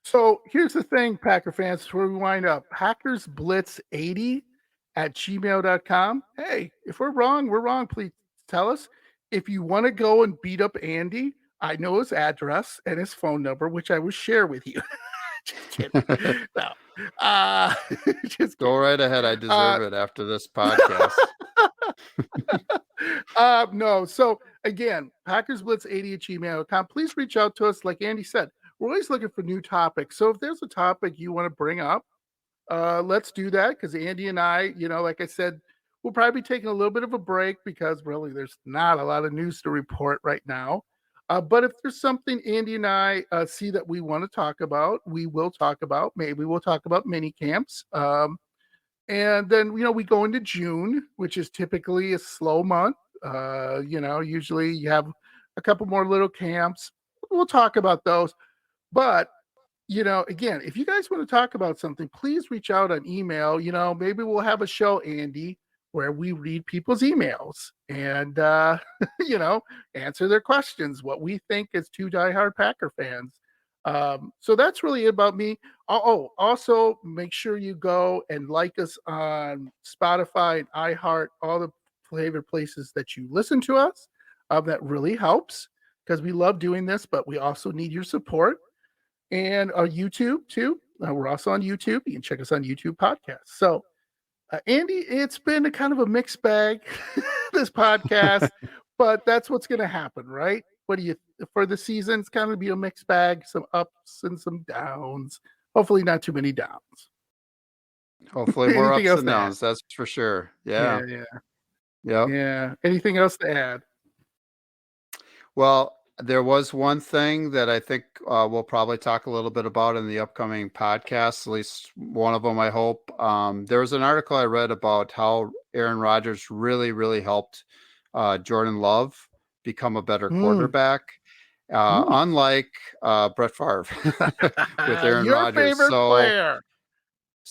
S1: So here's the thing, Packer fans, before we wind up, PackersBlitz80@gmail.com. Hey, if we're wrong, please tell us. If you want to go and beat up Andy, I know his address and his phone number, which I will share with you. Just kidding. No. Just
S2: go right ahead. I deserve it after this podcast.
S1: No. So again, PackersBlitz80@gmail.com. Please reach out to us. Like Andy said, we're always looking for new topics. So if there's a topic you want to bring up, let's do that. Because Andy and I, like I said, we'll probably be taking a little bit of a break because really there's not a lot of news to report right now. But if there's something Andy and I see that we want to talk about, we will talk about. Maybe we'll talk about mini camps. And then, we go into June, which is typically a slow month. Usually you have a couple more little camps. We'll talk about those. But, again, if you guys want to talk about something, please reach out on email. Maybe we'll have a show, Andy, where we read people's emails and, answer their questions, what we think as two diehard Packer fans. So that's really it about me. Also make sure you go and like us on Spotify and iHeart, all the favorite places that you listen to us. That really helps because we love doing this, but we also need your support. And our YouTube too. We're also on YouTube. You can check us on YouTube podcast. So Andy, it's been a kind of a mixed bag, this podcast, but that's what's going to happen, right? What do you, for the season, it's going to be a mixed bag, some ups and some downs. Hopefully not too many downs.
S2: Hopefully more ups and downs, that's for sure. Yeah.
S1: Yeah. Anything else to add?
S2: Well, there was one thing that I think we'll probably talk a little bit about in the upcoming podcast, at least one of them, I hope. There was an article I read about how Aaron Rodgers really, really helped Jordan Love become a better quarterback, unlike Brett Favre with Aaron Rodgers.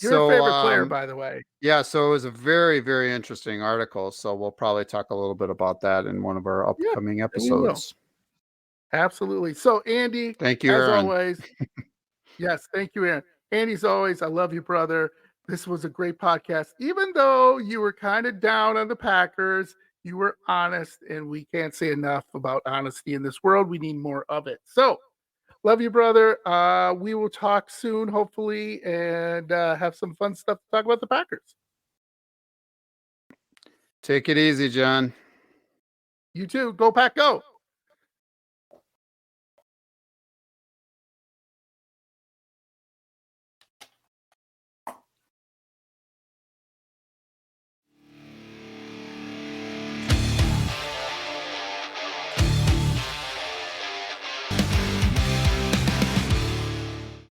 S1: Your favorite player, by the way.
S2: Yeah, so it was a very, very interesting article. So we'll probably talk a little bit about that in one of our upcoming episodes.
S1: Absolutely. So, Andy,
S2: thank you,
S1: as
S2: Aaron.
S1: always. Yes, thank you, Aaron. Andy, as always, I love you, brother. This was a great podcast. Even though you were kind of down on the Packers, you were honest, and we can't say enough about honesty in this world. We need more of it. So, love you, brother. We will talk soon, hopefully, and have some fun stuff to talk about the Packers.
S2: Take it easy, John.
S1: You too. Go Pack, go.